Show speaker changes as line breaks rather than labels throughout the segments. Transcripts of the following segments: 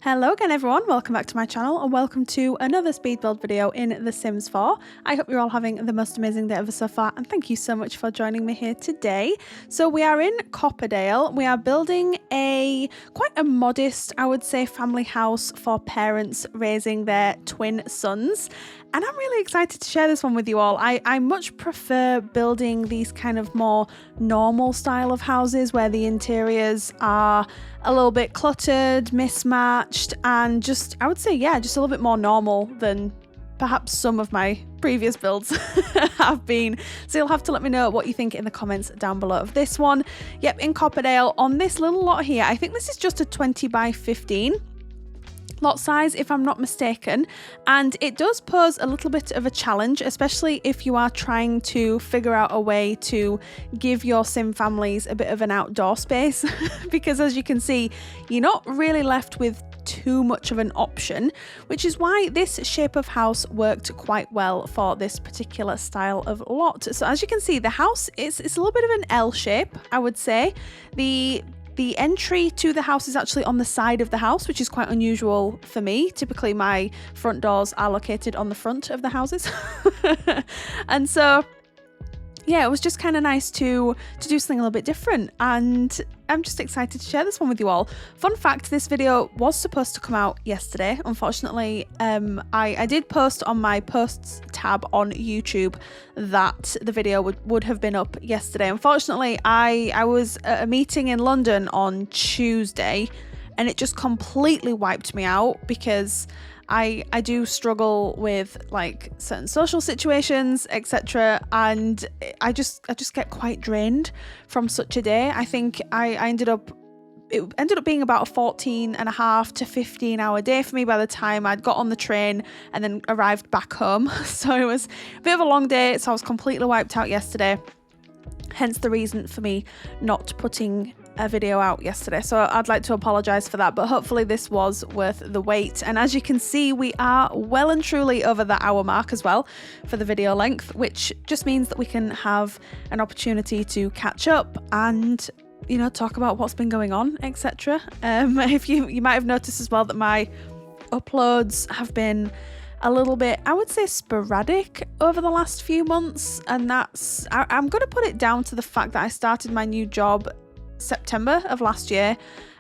Hello again everyone, welcome back to my channel and welcome to another speed build video in The Sims 4. I hope you're all having the most amazing day ever so far and thank you so much for joining me here today. So we are in Copperdale. We are building quite a modest, I would say, family house for parents raising their twin sons. And I'm really excited to share this one with you all. I much prefer building these kind of more normal style of houses where the interiors are a little bit cluttered, mismatched, and just, I would say, yeah, just a little bit more normal than perhaps some of my previous builds have been. So you'll have to let me know what you think in the comments down below of this one. Yep, in Copperdale on this little lot here. I think this is just a 20 by 15. Lot size, if I'm not mistaken, and it does pose a little bit of a challenge, especially if you are trying to figure out a way to give your sim families a bit of an outdoor space because as you can see, you're not really left with too much of an option, which is why this shape of house worked quite well for this particular style of lot. So as you can see, the house it's a little bit of an L shape, I would say. The entry to the house is actually on the side of the house, which is quite unusual for me. Typically, my front doors are located on the front of the houses. And so, yeah, it was just kind of nice to do something a little bit different. And I'm just excited to share this one with you all. Fun fact, this video was supposed to come out yesterday. Unfortunately, I did post on my posts tab on YouTube that the video would have been up yesterday. Unfortunately, I was at a meeting in London on Tuesday and it just completely wiped me out because I do struggle with like certain social situations, etc. And I just get quite drained from such a day. I think it ended up being about a 14.5 to 15 hour day for me by the time I'd got on the train and then arrived back home. So it was a bit of a long day. So I was completely wiped out yesterday. Hence the reason for me not putting a video out yesterday, so I'd like to apologize for that, but hopefully this was worth the wait. And as you can see, we are well and truly over the hour mark as well for the video length, which just means that we can have an opportunity to catch up and, you know, talk about what's been going on, etc. If you might have noticed as well that my uploads have been a little bit, I would say, sporadic over the last few months, and that's I'm going to put it down to the fact that I started my new job September of last year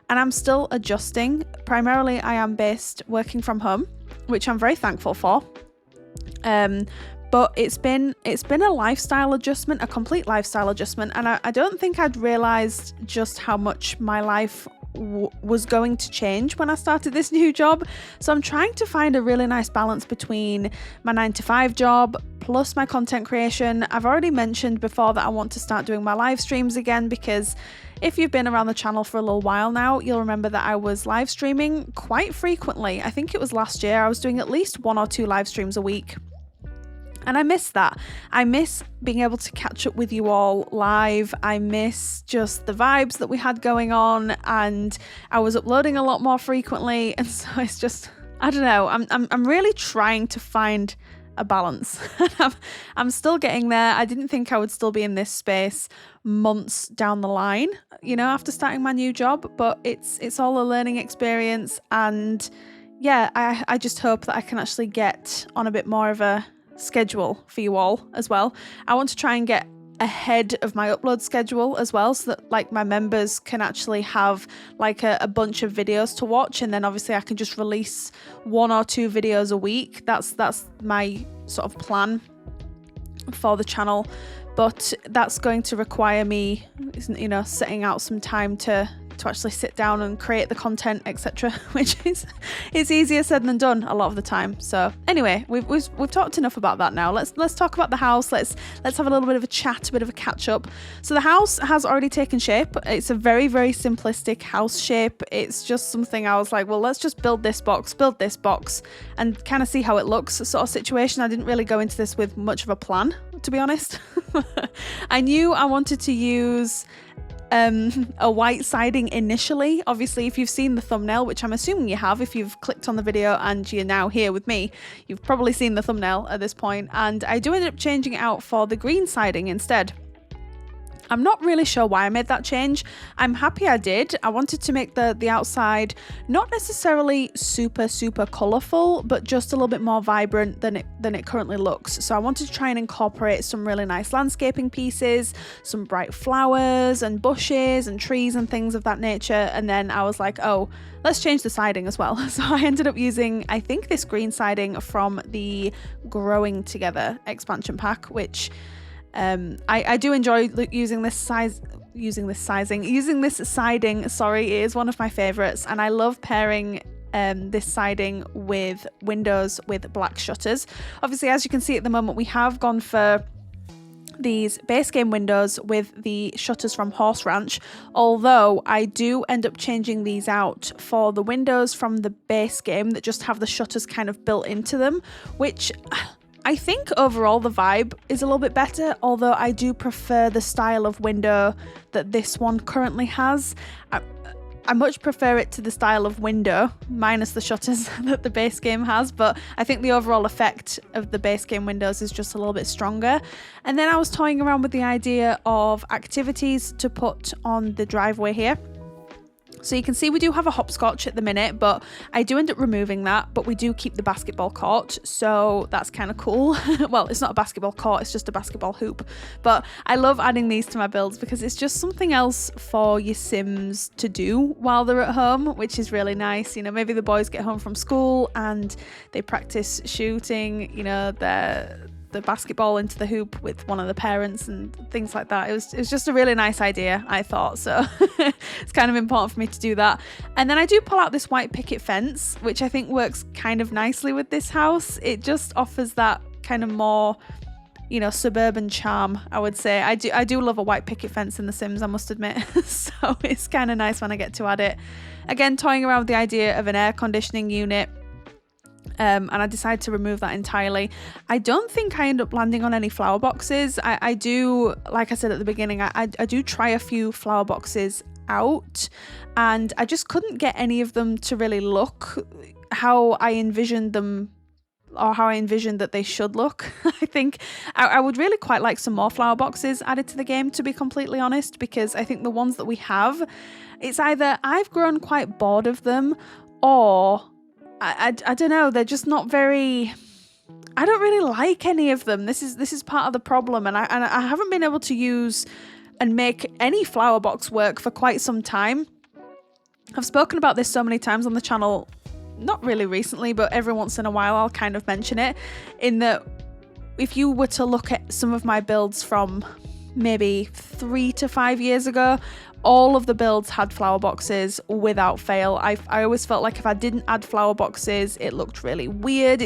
and I'm still adjusting. Primarily I am based working from home, which I'm very thankful for, but it's been a lifestyle adjustment, a complete lifestyle adjustment, and I don't think I'd realized just how much my life was going to change when I started this new job. So I'm trying to find a really nice balance between my 9-to-5 job plus my content creation. I've already mentioned before that I want to start doing my live streams again, because if you've been around the channel for a little while now, you'll remember that I was live streaming quite frequently. I think it was last year I was doing at least 1 or 2 live streams a week. And I miss that. I miss being able to catch up with you all live. I miss just the vibes that we had going on, and I was uploading a lot more frequently. And so it's just, I don't know, I'm really trying to find a balance. I'm still getting there. I didn't think I would still be in this space months down the line, you know, after starting my new job, but it's all a learning experience. And yeah, I just hope that I can actually get on a bit more of a schedule for you all as well. I want to try and get ahead of my upload schedule as well, so that like my members can actually have like a bunch of videos to watch, and then obviously I can just release 1 or 2 videos a week. That's my sort of plan for the channel, but that's going to require me, you know, setting out some time to actually sit down and create the content, etc., which is easier said than done a lot of the time. So anyway, we've talked enough about that now. Let's talk about the house. Let's have a little bit of a chat, a bit of a catch up. So the house has already taken shape. It's a very, very simplistic house shape. It's just something I was like, well, let's just build this box and kind of see how it looks sort of situation. I didn't really go into this with much of a plan, to be honest. I knew I wanted to use a white siding initially. Obviously, if you've seen the thumbnail, which I'm assuming you have, if you've clicked on the video and you're now here with me, you've probably seen the thumbnail at this point, and I do end up changing it out for the green siding instead. I'm not really sure why I made that change. I'm happy I did. I wanted to make the outside not necessarily super colourful, but just a little bit more vibrant than it currently looks. So I wanted to try and incorporate some really nice landscaping pieces, some bright flowers and bushes and trees and things of that nature. And then I was like, oh, let's change the siding as well. So I ended up using, I think, this green siding from the Growing Together expansion pack, which I do enjoy using this siding. Sorry, it is one of my favorites, and I love pairing this siding with windows with black shutters. Obviously, as you can see at the moment, we have gone for these base game windows with the shutters from Horse Ranch, although I do end up changing these out for the windows from the base game that just have the shutters kind of built into them, which I think overall the vibe is a little bit better, although I do prefer the style of window that this one currently has. I much prefer it to the style of window, minus the shutters that the base game has, but I think the overall effect of the base game windows is just a little bit stronger. And then I was toying around with the idea of activities to put on the driveway here. So you can see we do have a hopscotch at the minute, but I do end up removing that, but we do keep the basketball court, so that's kind of cool. Well, it's not a basketball court, it's just a basketball hoop. But I love adding these to my builds because it's just something else for your Sims to do while they're at home, which is really nice. You know, maybe the boys get home from school and they practice shooting, you know, the basketball into the hoop with one of the parents and things like that. It was just a really nice idea, I thought, so it's kind of important for me to do that. And then I do pull out this white picket fence, which I think works kind of nicely with this house. It just offers that kind of more, you know, suburban charm, I would say. I do love a white picket fence in The Sims, I must admit. So it's kind of nice when I get to add it. Again, toying around with the idea of an air conditioning unit. And I decided to remove that entirely. I don't think I end up landing on any flower boxes. I do, like I said at the beginning, I do try a few flower boxes out, and I just couldn't get any of them to really look how I envisioned them, or how I envisioned that they should look. I think I would really quite like some more flower boxes added to the game, to be completely honest, because I think the ones that we have, it's either I've grown quite bored of them, or I don't know, they're just not very, I don't really like any of them. This is part of the problem, and I haven't been able to use and make any flower box work for quite some time. I've spoken about this so many times on the channel, not really recently, but every once in a while I'll kind of mention it, in that if you were to look at some of my builds from maybe 3 to 5 years ago, all of the builds had flower boxes without fail. I always felt like if I didn't add flower boxes, it looked really weird.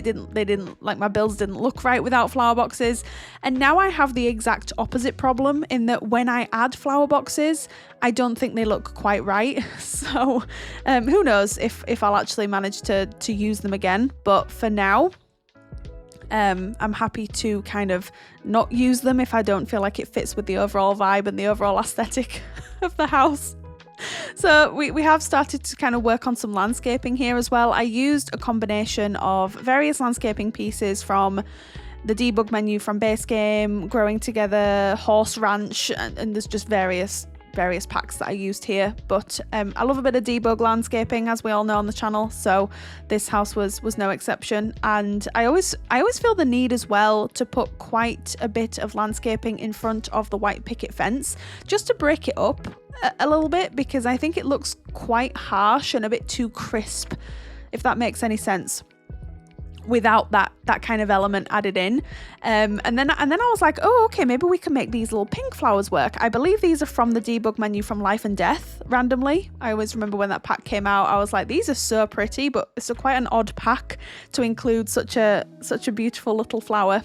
My builds didn't look right without flower boxes. And now I have the exact opposite problem, in that when I add flower boxes, I don't think they look quite right. So who knows if I'll actually manage to use them again. But for now, I'm happy to kind of not use them if I don't feel like it fits with the overall vibe and the overall aesthetic of the house. So we have started to kind of work on some landscaping here as well. I used a combination of various landscaping pieces from the debug menu from base game, Growing Together, Horse Ranch, and there's just various packs that I used here. But I love a bit of debug landscaping, as we all know on the channel, so this house was no exception. And I always feel the need as well to put quite a bit of landscaping in front of the white picket fence, just to break it up a little bit, because I think it looks quite harsh and a bit too crisp, if that makes any sense, without that kind of element added in. And then I was like, oh, okay, maybe we can make these little pink flowers work. I believe these are from the debug menu from Life and Death, randomly. I always remember when that pack came out, I was like, these are so pretty, but it's quite an odd pack to include such a beautiful little flower.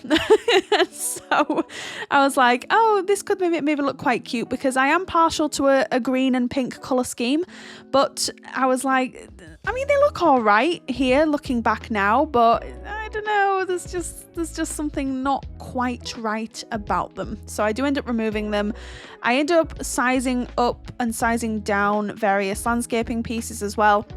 So I was like, oh, this could maybe look quite cute, because I am partial to a green and pink colour scheme. But I was like, I mean, they look all right here looking back now, but I don't know, there's just something not quite right about them. So I do end up removing them. I end up sizing up and sizing down various landscaping pieces as well,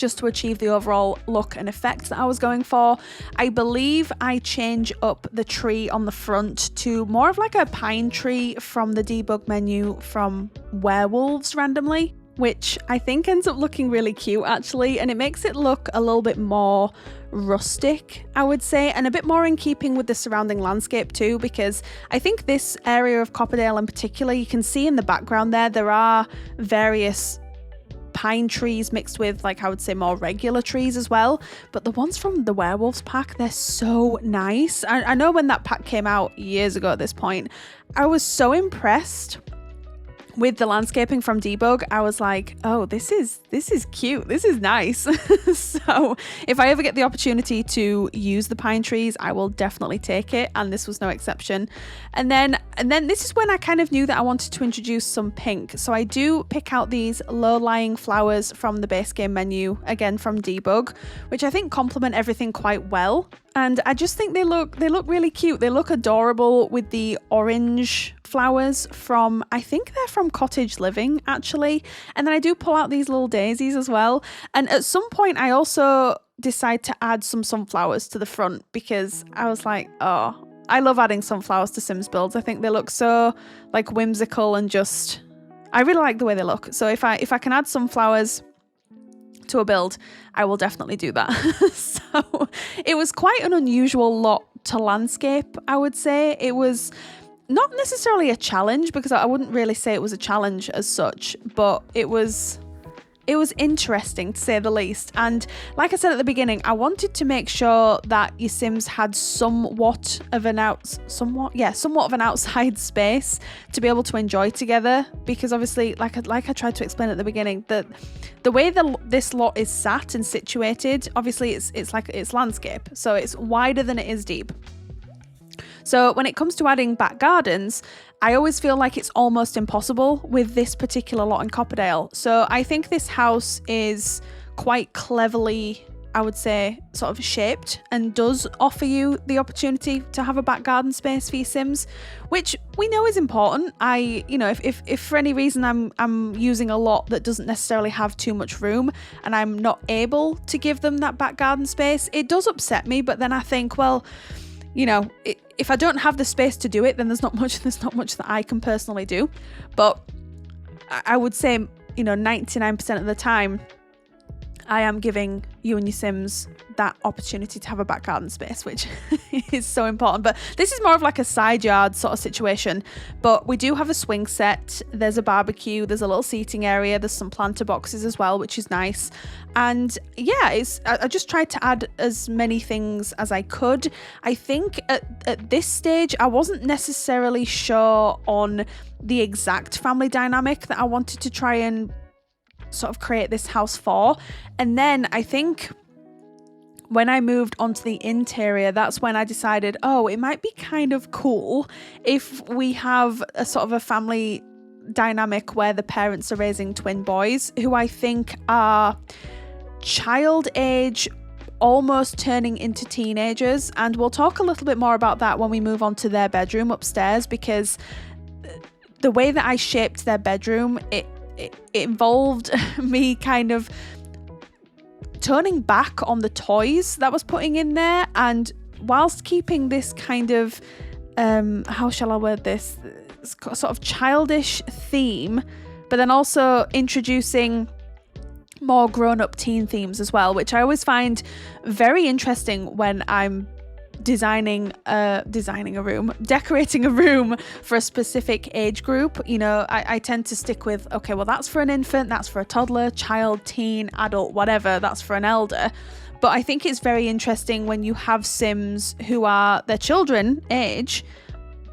just to achieve the overall look and effect that I was going for. I believe I change up the tree on the front to more of like a pine tree from the debug menu from Werewolves randomly, which I think ends up looking really cute actually, and it makes it look a little bit more rustic, I would say, and a bit more in keeping with the surrounding landscape too, because I think this area of Copperdale in particular, you can see in the background there are various pine trees mixed with, like, I would say more regular trees as well, but the ones from the Werewolves pack, they're so nice. I know when that pack came out years ago at this point, I was so impressed with the landscaping from Debug. I was like, oh, this is cute, this is nice. So if I ever get the opportunity to use the pine trees, I will definitely take it, and this was no exception. And then this is when I kind of knew that I wanted to introduce some pink. So I do pick out these low-lying flowers from the base game menu, again from Debug, which I think complement everything quite well. And I just think they look really cute. They look adorable with the orange flowers from, I think they're from Cottage Living actually. And then I do pull out these little daisies as well. And at some point I also decide to add some sunflowers to the front, because I was like, oh, I love adding sunflowers to Sims builds. I think they look so like whimsical and just, I really like the way they look. So if I can add sunflowers to a build, I will definitely do that. So it was quite an unusual lot to landscape, I would say. It was not necessarily a challenge, because I wouldn't really say it was a challenge as such, but it was interesting to say the least. And like I said at the beginning, I wanted to make sure that your Sims had somewhat of an outside space to be able to enjoy together, because obviously, like I tried to explain at the beginning, that the way this lot is sat and situated, obviously it's landscape, so it's wider than it is deep. So when it comes to adding back gardens, I always feel like it's almost impossible with this particular lot in Copperdale. So I think this house is quite cleverly, I would say, sort of shaped, and does offer you the opportunity to have a back garden space for your Sims, which we know is important. If for any reason I'm using a lot that doesn't necessarily have too much room and I'm not able to give them that back garden space, it does upset me. But then I think, well, if I don't have the space to do it, then there's not much that I can personally do. But I would say, 99% of the time, I am giving you and your Sims that opportunity to have a back garden space, which is so important. But this is more of like a side yard sort of situation. But we do have a swing set, there's a barbecue, there's a little seating area, there's some planter boxes as well, which is nice. And yeah, I just tried to add as many things as I could. I think at this stage, I wasn't necessarily sure on the exact family dynamic that I wanted to try and sort of create this house for. And then I think when I moved onto the interior, that's when I decided, oh, it might be kind of cool if we have a sort of a family dynamic where the parents are raising twin boys, who I think are child age, almost turning into teenagers. And we'll talk a little bit more about that when we move on to their bedroom upstairs, because the way that I shaped their bedroom, it involved me kind of turning back on the toys that I was putting in there, and whilst keeping this kind of how shall I word this, sort of childish theme, but then also introducing more grown-up teen themes as well, which I always find very interesting when I'm decorating a room for a specific age group. I tend to stick with, okay, well, that's for an infant, that's for a toddler, child, teen, adult, whatever, that's for an elder. But I think it's very interesting when you have Sims who are their children age,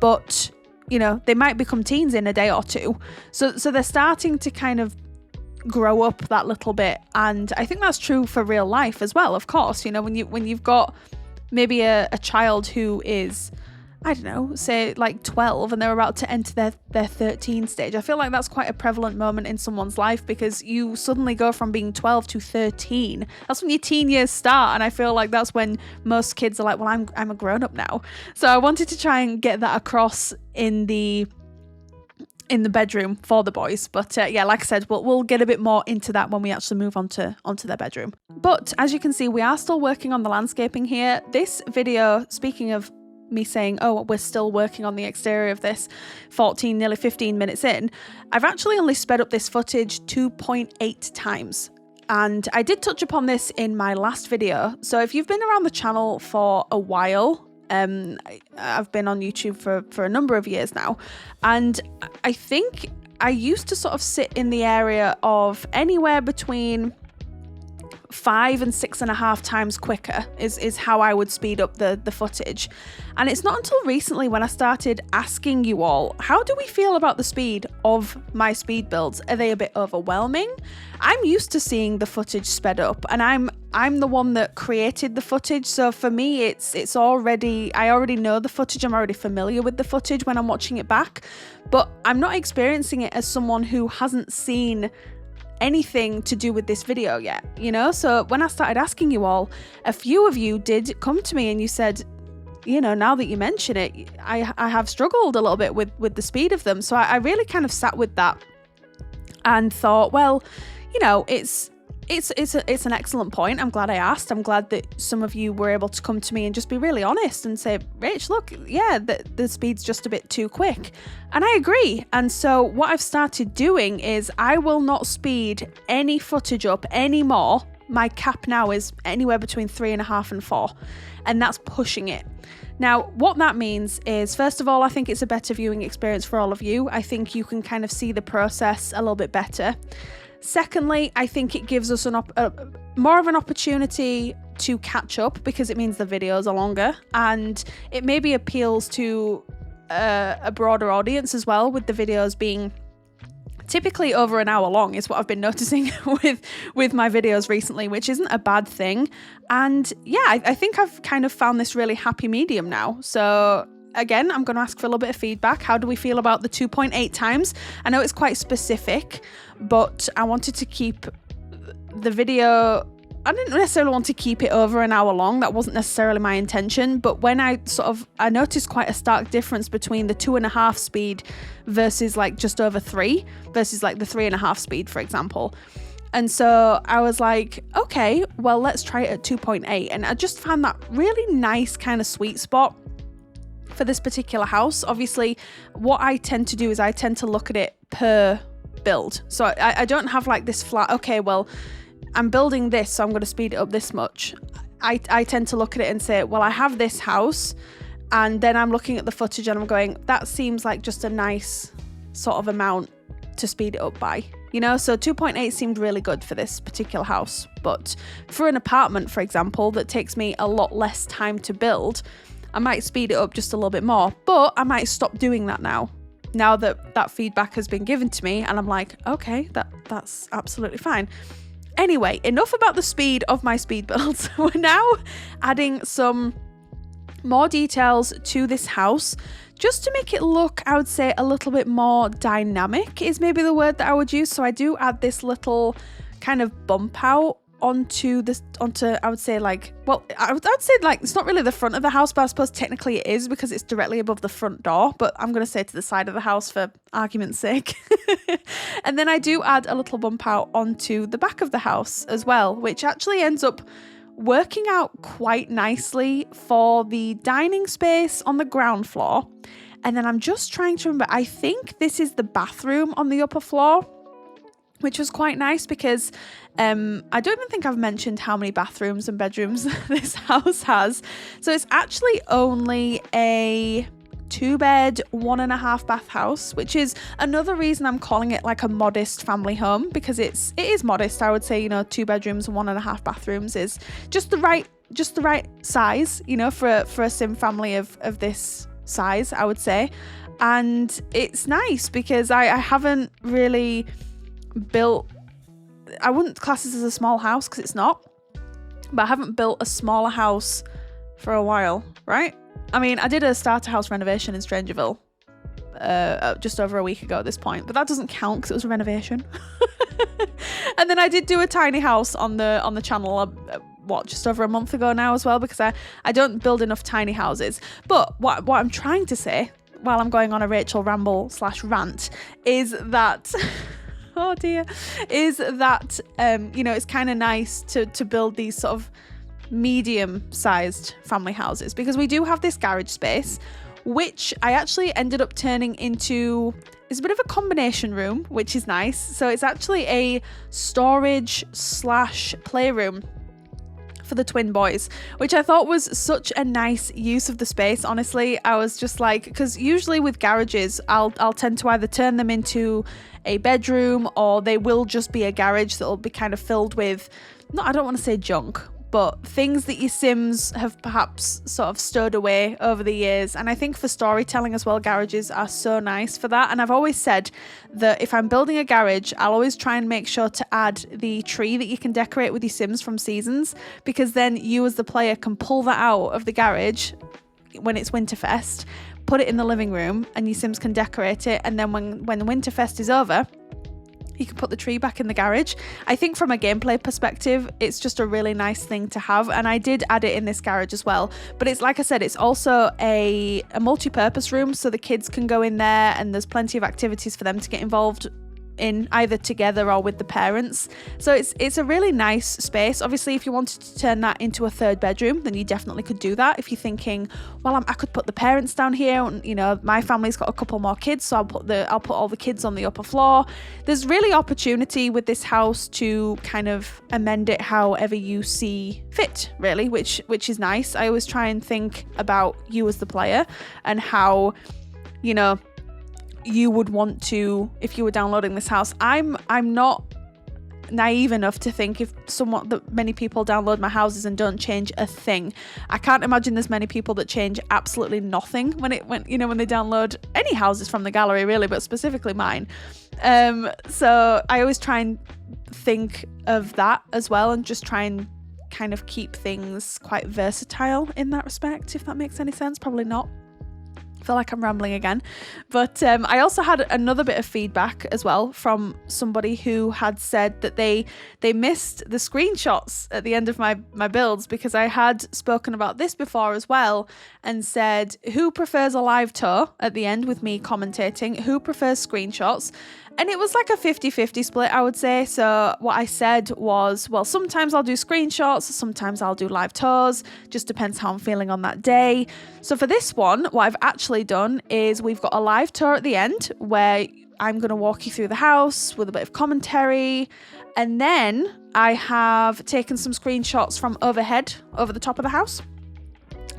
but they might become teens in a day or two, so they're starting to kind of grow up that little bit. And I think that's true for real life as well, of course. When you've got maybe a child who is, I don't know, say like 12, and they're about to enter their 13 stage. I feel like that's quite a prevalent moment in someone's life, because you suddenly go from being 12 to 13. That's when your teen years start, and I feel like that's when most kids are like, well, I'm a grown-up now. So I wanted to try and get that across in the in the bedroom for the boys. But yeah, like I said, we'll get a bit more into that when we actually move onto their bedroom. But as you can see, we are still working on the landscaping here. This video, speaking of me saying, oh, we're still working on the exterior of this 14, nearly 15 minutes in, I've actually only sped up this footage 2.8 times. And I did touch upon this in my last video. So if you've been around the channel for a while, I've been on YouTube for a number of years now, and I think I used to sort of sit in the area of anywhere between 5 and 6.5 times quicker is how I would speed up the footage. And it's not until recently when I started asking you all, how do we feel about the speed of my speed builds? Are they a bit overwhelming? I'm used to seeing the footage sped up, and I'm the one that created the footage, so for me it's already, I already know the footage, I'm already familiar with the footage when I'm watching it back, but I'm not experiencing it as someone who hasn't seen anything to do with this video yet, you know? So when I started asking you all, a few of you did come to me and you said, you know, now that you mention it, I have struggled a little bit with the speed of them. So I really kind of sat with that and thought, well, you know, it's an excellent point. I'm glad I asked. I'm glad that some of you were able to come to me and just be really honest and say, Rach, look, yeah, the speed's just a bit too quick. And I agree. And so what I've started doing is I will not speed any footage up anymore. My cap now is anywhere between 3.5 and 4, and that's pushing it. Now, what that means is, first of all, I think it's a better viewing experience for all of you. I think you can kind of see the process a little bit better. Secondly, I think it gives us more of an opportunity to catch up, because it means the videos are longer, and it maybe appeals to a broader audience as well, with the videos being typically over an hour long is what I've been noticing with my videos recently, which isn't a bad thing. And yeah, I think I've kind of found this really happy medium now. So again, I'm going to ask for a little bit of feedback. How do we feel about the 2.8 times? I know it's quite specific, but I wanted to keep the video, I didn't necessarily want to keep it over an hour long. That wasn't necessarily my intention. But when I noticed quite a stark difference between the 2.5 speed versus like just over 3 versus like the 3.5 speed, for example. And so I was like, okay, well, let's try it at 2.8. And I just found that really nice kind of sweet spot for this particular house. Obviously, what I tend to do is I tend to look at it per build. So I don't have like this flat, okay, well, I'm building this, so I'm going to speed it up this much. I tend to look at it and say, well, I have this house, and then I'm looking at the footage and I'm going, that seems like just a nice sort of amount to speed it up by, you know? So 2.8 seemed really good for this particular house. But for an apartment, for example, that takes me a lot less time to build, I might speed it up just a little bit more, but I might stop doing that now that feedback has been given to me, and I'm like, okay, that's absolutely fine. Anyway, enough about the speed of my speed builds. We're now adding some more details to this house just to make it look, I would say, a little bit more dynamic is maybe the word that I would use. So I do add this little kind of bump out onto I would say like, well, I would say like, it's not really the front of the house, but I suppose technically it is because it's directly above the front door, but I'm going to say to the side of the house for argument's sake. And then I do add a little bump out onto the back of the house as well, which actually ends up working out quite nicely for the dining space on the ground floor. And then I'm just trying to remember, I think this is the bathroom on the upper floor, which was quite nice because I don't even think I've mentioned how many bathrooms and bedrooms this house has. So it's actually only a 2-bed, 1.5 bath house, which is another reason I'm calling it like a modest family home, because it is modest. I would say, you know, 2 bedrooms and 1.5 bathrooms is just the right size, you know, for a sim family of this size, I would say. And it's nice because I haven't really built, I wouldn't class this as a small house because it's not, but I haven't built a smaller house for a while, right? I mean, I did a starter house renovation in Strangerville just over a week ago at this point, but that doesn't count because it was a renovation. And then I did do a tiny house on the channel just over a month ago now as well, because I don't build enough tiny houses. But what I'm trying to say, while I'm going on a Rachel ramble / rant, is that oh dear, is that you know, it's kind of nice to build these sort of medium-sized family houses, because we do have this garage space, which I actually ended up turning into, it's a bit of a combination room, which is nice. So it's actually a storage / playroom for the twin boys, which I thought was such a nice use of the space. Honestly, I was just like, because usually with garages, I'll tend to either turn them into a bedroom, or they will just be a garage that'll be kind of filled with, I don't want to say junk, but things that your Sims have perhaps sort of stowed away over the years. And I think for storytelling as well, garages are so nice for that. And I've always said that if I'm building a garage, I'll always try and make sure to add the tree that you can decorate with your Sims from Seasons, because then you as the player can pull that out of the garage when it's Winterfest, put it in the living room, and your Sims can decorate it. And then when Winterfest is over, you can put the tree back in the garage. I think from a gameplay perspective, it's just a really nice thing to have. And I did add it in this garage as well. But it's, like I said, it's also a multi-purpose room, so the kids can go in there and there's plenty of activities for them to get involved in, either together or with the parents. So it's a really nice space. Obviously, if you wanted to turn that into a third bedroom, then you definitely could do that. If you're thinking, well, I could put the parents down here, and you know, my family's got a couple more kids, so I'll put all the kids on the upper floor. There's really opportunity with this house to kind of amend it however you see fit, really, which is nice. I always try and think about you as the player and how, you know, you would want to, if you were downloading this house. I'm not naive enough to think if that many people download my houses and don't change a thing. I can't imagine there's many people that change absolutely nothing when they download any houses from the gallery, really, but specifically mine. So I always try and think of that as well, and just try and kind of keep things quite versatile in that respect, if that makes any sense. Probably not. Feel like I'm rambling again, but I also had another bit of feedback as well from somebody who had said that they missed the screenshots at the end of my builds, because I had spoken about this before as well, and said, who prefers a live tour at the end with me commentating, who prefers screenshots? And it was like a 50-50 split, I would say. So what I said was, well, sometimes I'll do screenshots, sometimes I'll do live tours, just depends how I'm feeling on that day. So for this one, what I've actually done is we've got a live tour at the end where I'm going to walk you through the house with a bit of commentary. And then I have taken some screenshots from overhead, over the top of the house,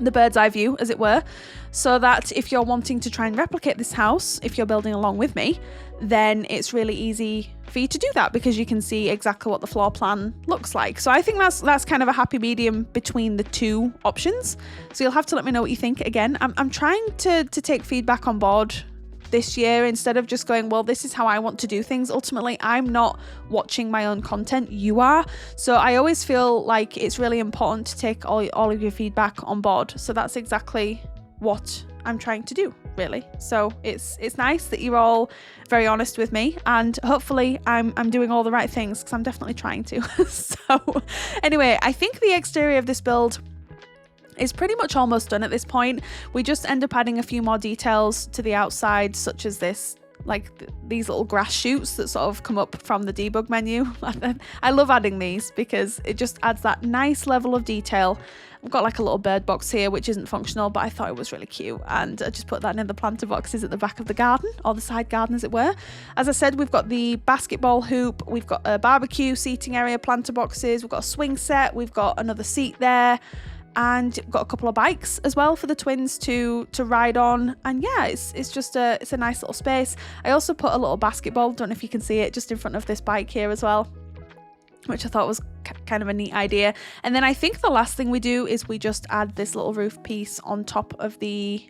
the bird's eye view, as it were, so that if you're wanting to try and replicate this house, if you're building along with me, then it's really easy for you to do that, because you can see exactly what the floor plan looks like. So I think that's kind of a happy medium between the two options. So you'll have to let me know what you think. Again, I'm trying to take feedback on board this year, instead of just going, well, this is how I want to do things. Ultimately, I'm not watching my own content, you are. So I always feel like it's really important to take all of your feedback on board. So that's exactly what I'm trying to do, really. So it's nice that you're all very honest with me, and hopefully I'm doing all the right things, because I'm definitely trying to. So anyway, I think the exterior of this build is pretty much almost done at this point. We just end up adding a few more details to the outside, such as this, like these little grass shoots that sort of come up from the debug menu. I love adding these because it just adds that nice level of detail. I've got like a little bird box here, which isn't functional, but I thought it was really cute, and I just put that in the planter boxes at the back of the garden, or the side garden as it were. As I said, we've got the basketball hoop, we've got a barbecue seating area, planter boxes, we've got a swing set, we've got another seat there, and we've got a couple of bikes as well for the twins to ride on. And yeah, it's just it's a nice little space. I also put a little basketball, don't know if you can see it, just in front of this bike here as well, which I thought was kind of a neat idea. And then I think the last thing we do is we just add this little roof piece on top of the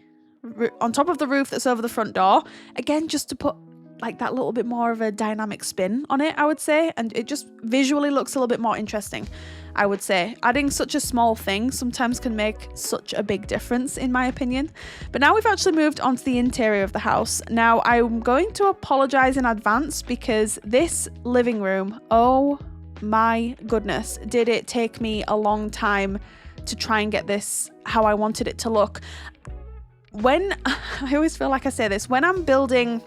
roof that's over the front door, again, just to put like that little bit more of a dynamic spin on it, I would say, and it just visually looks a little bit more interesting. I would say adding such a small thing sometimes can make such a big difference, in my opinion. But now we've actually moved on to the interior of the house. Now I'm going to apologize in advance, because this living room, oh my goodness, did it take me a long time to try and get this how I wanted it to look. when I always feel like I say this, when I'm building,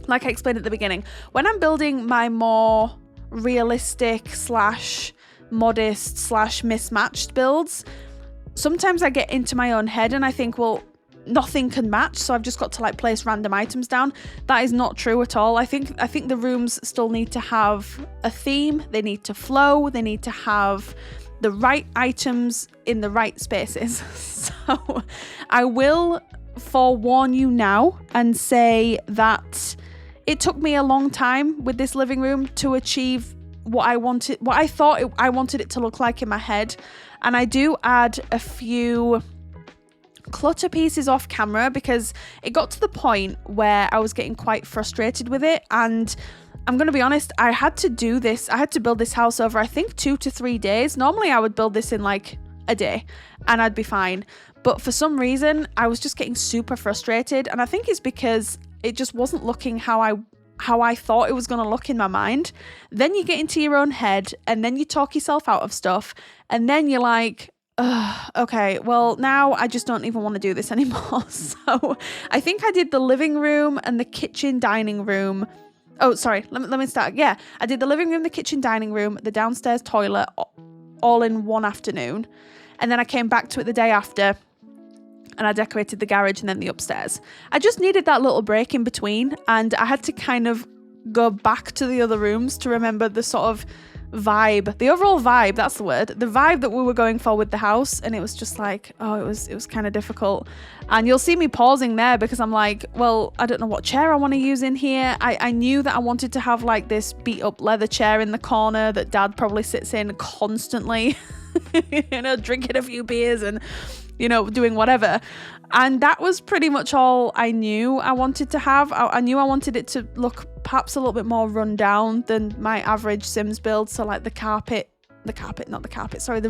like I explained at the beginning, when I'm building my more realistic / modest / mismatched builds, sometimes I get into my own head and I think, well, nothing can match, so I've just got to like place random items down. That is not true at all. I think the rooms still need to have a theme, they need to flow, they need to have the right items in the right spaces. So I will forewarn you now and say that it took me a long time with this living room to achieve what I thought I wanted it to look like in my head. And I do add a few clutter pieces off camera because it got to the point where I was getting quite frustrated with it. And I'm going to be honest, I had to build this house over, I think, 2 to 3 days. Normally I would build this in like a day and I'd be fine. But for some reason, I was just getting super frustrated. And I think it's because it just wasn't looking how I thought it was going to look in my mind. Then you get into your own head and then you talk yourself out of stuff. And then you're like, okay, well, now I just don't even want to do this anymore. So I think I did the living room and the kitchen dining room. Oh, sorry, let me start. Yeah, I did the living room, the kitchen dining room, the downstairs toilet, all in one afternoon. And then I came back to it the day after and I decorated the garage and then the upstairs. I just needed that little break in between, and I had to kind of go back to the other rooms to remember the sort of vibe, the overall vibe, that's the word, the vibe that we were going for with the house. And it was just like, oh, it was kind of difficult. And you'll see me pausing there because I'm like, well, I don't know what chair I want to use in here. I knew that I wanted to have like this beat up leather chair in the corner that Dad probably sits in constantly, you know, drinking a few beers and, you know, doing whatever. And that was pretty much all I knew I wanted to have. I knew I wanted it to look perhaps a little bit more run down than my average Sims build. So like the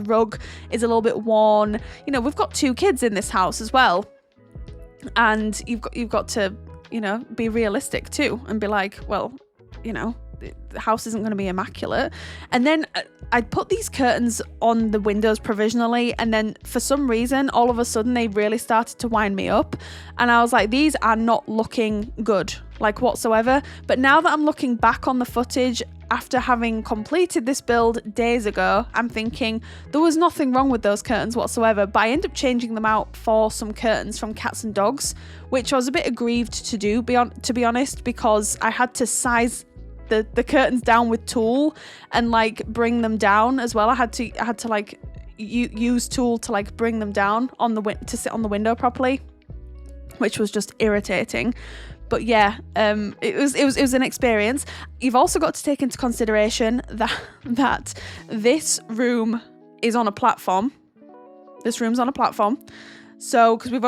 rug is a little bit worn. You know, we've got 2 kids in this house as well. And you've got to, you know, be realistic too and be like, well, you know, the house isn't going to be immaculate. And then I'd put these curtains on the windows provisionally, and then for some reason all of a sudden they really started to wind me up, and I was like, these are not looking good like whatsoever. But now that I'm looking back on the footage after having completed this build days ago, I'm thinking there was nothing wrong with those curtains whatsoever. But I ended up changing them out for some curtains from cats and dogs, which I was a bit aggrieved to do, to be honest, because I had to size the curtains down with tool and like bring them down as well. I had to like use tool to like bring them down on to sit on the window properly, which was just irritating. But yeah, it was an experience. You've also got to take into consideration that this room is on a platform. This room's on a platform. So, because we've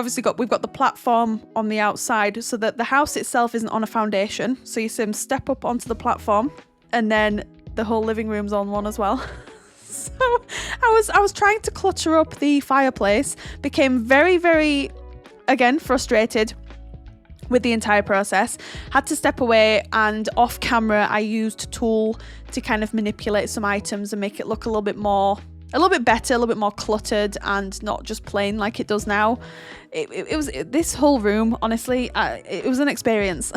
got the platform on the outside, so that the house itself isn't on a foundation. So you step up onto the platform, and then the whole living room's on one as well. So I was trying to clutter up the fireplace, became very, very, again, frustrated with the entire process. Had to step away, and off camera I used a tool to kind of manipulate some items and make it look a little bit better, a little bit more cluttered and not just plain like it does now. It was this whole room, honestly, it was an experience.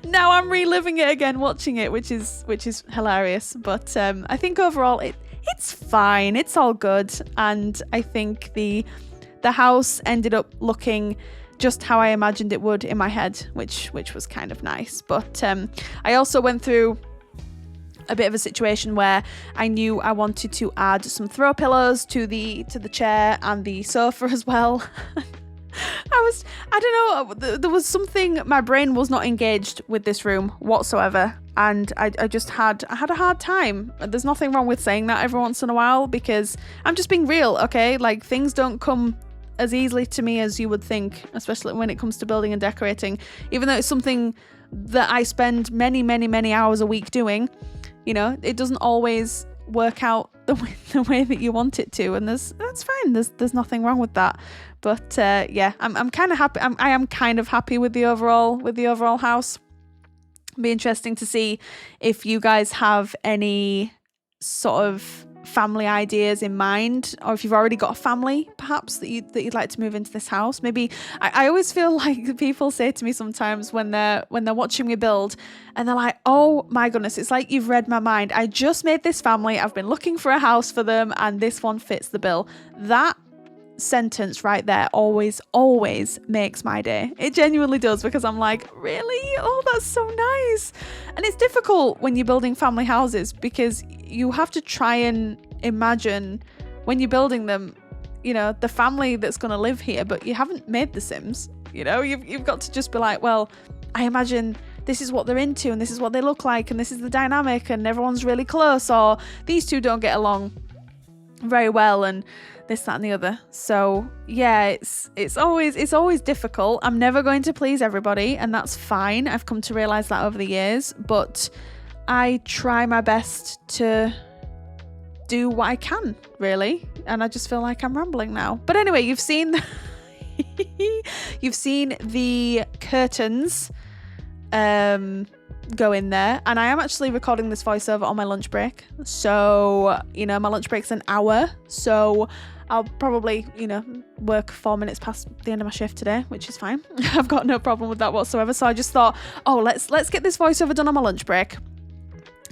Now I'm reliving it again, watching it, which is hilarious. But I think overall it's fine, it's all good, and I think the house ended up looking just how I imagined it would in my head, which was kind of nice. But I also went through a bit of a situation where I knew I wanted to add some throw pillows to the chair and the sofa as well. I don't know, there was something, my brain was not engaged with this room whatsoever, and I had a hard time. There's nothing wrong with saying that every once in a while, because I'm just being real, okay? Like, things don't come as easily to me as you would think, especially when it comes to building and decorating, even though it's something that I spend many, many, many hours a week doing. You know, it doesn't always work out the way that you want it to, and that's fine. There's nothing wrong with that. But yeah, I'm kind of happy. I am kind of happy with the overall house. It'll be interesting to see if you guys have any sort of family ideas in mind, or if you've already got a family perhaps that you'd like to move into this house. Maybe I always feel like people say to me sometimes when they're watching me build, and they're like, oh my goodness, it's like you've read my mind. I just made this family, I've been looking for a house for them, and this one fits the bill. That sentence right there always makes my day. It genuinely does, because I'm like, really? Oh, that's so nice. And it's difficult when you're building family houses, because you have to try and imagine when you're building them, you know, the family that's going to live here, but you haven't made The Sims. You know, you've got to just be like, well, I imagine this is what they're into, and this is what they look like, and this is the dynamic, and everyone's really close, or these two don't get along very well, and this, that, and the other. So yeah, it's always difficult. I'm never going to please everybody, and that's fine. I've come to realize that over the years, but I try my best to do what I can, really. And I just feel like I'm rambling now. But anyway, you've seen the curtains go in there, and I am actually recording this voiceover on my lunch break. So, you know, my lunch break's an hour, so I'll probably, you know, work 4 minutes past the end of my shift today, which is fine. I've got no problem with that whatsoever. So I just thought, oh, let's get this voiceover done on my lunch break,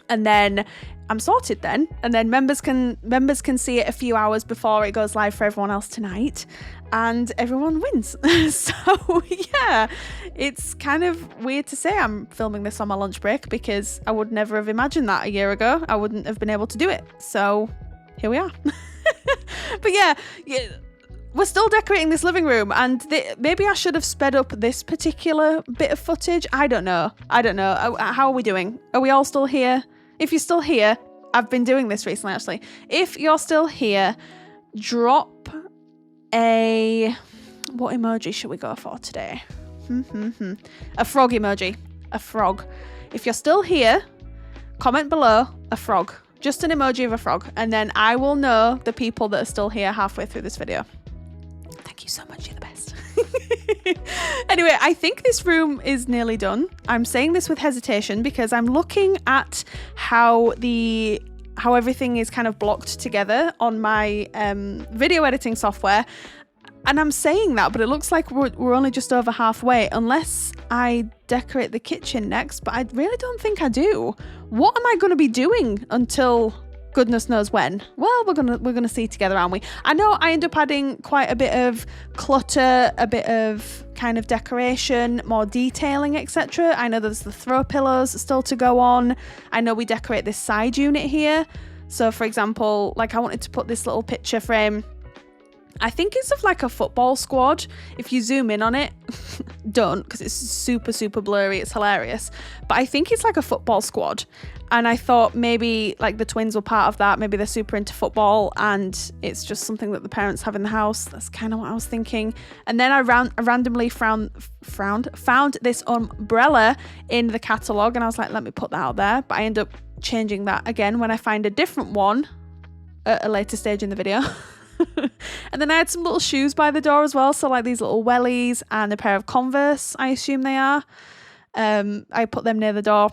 and then I'm sorted then. And then members can see it a few hours before it goes live for everyone else tonight, and everyone wins. So yeah, it's kind of weird to say I'm filming this on my lunch break, because I would never have imagined that a year ago. I wouldn't have been able to do it. So here we are. But yeah, we're still decorating this living room, and maybe I should have sped up this particular bit of footage. I don't know. How are we doing? Are we all still here? If you're still here, I've been doing this recently actually. If you're still here, drop what emoji should we go for today? A frog emoji. A frog. If you're still here, comment below a frog. Just an emoji of a frog, and then I will know the people that are still here halfway through this video. Thank you so much, you're the best. Anyway, I think this room is nearly done. I'm saying this with hesitation because I'm looking at how everything is kind of blocked together on my video editing software, and I'm saying that, but it looks like we're only just over halfway, unless I decorate the kitchen next, but I really don't think I do. What am I going to be doing until goodness knows when? Well, we're gonna see together, aren't we? I know I end up adding quite a bit of clutter, a bit of kind of decoration, more detailing, etc. I know there's the throw pillows still to go on. I know we decorate this side unit here. So for example, like I wanted to put this little picture frame. I think it's of like a football squad. If you zoom in on it, don't, because it's super, super blurry. It's hilarious. But I think it's like a football squad. And I thought maybe like the twins were part of that. Maybe they're super into football and it's just something that the parents have in the house. That's kind of what I was thinking. And then I randomly found this umbrella in the catalogue, and I was like, let me put that out there. But I end up changing that again when I find a different one at a later stage in the video. And then I had some little shoes by the door as well, so like these little wellies and a pair of Converse, I assume they are. I put them near the door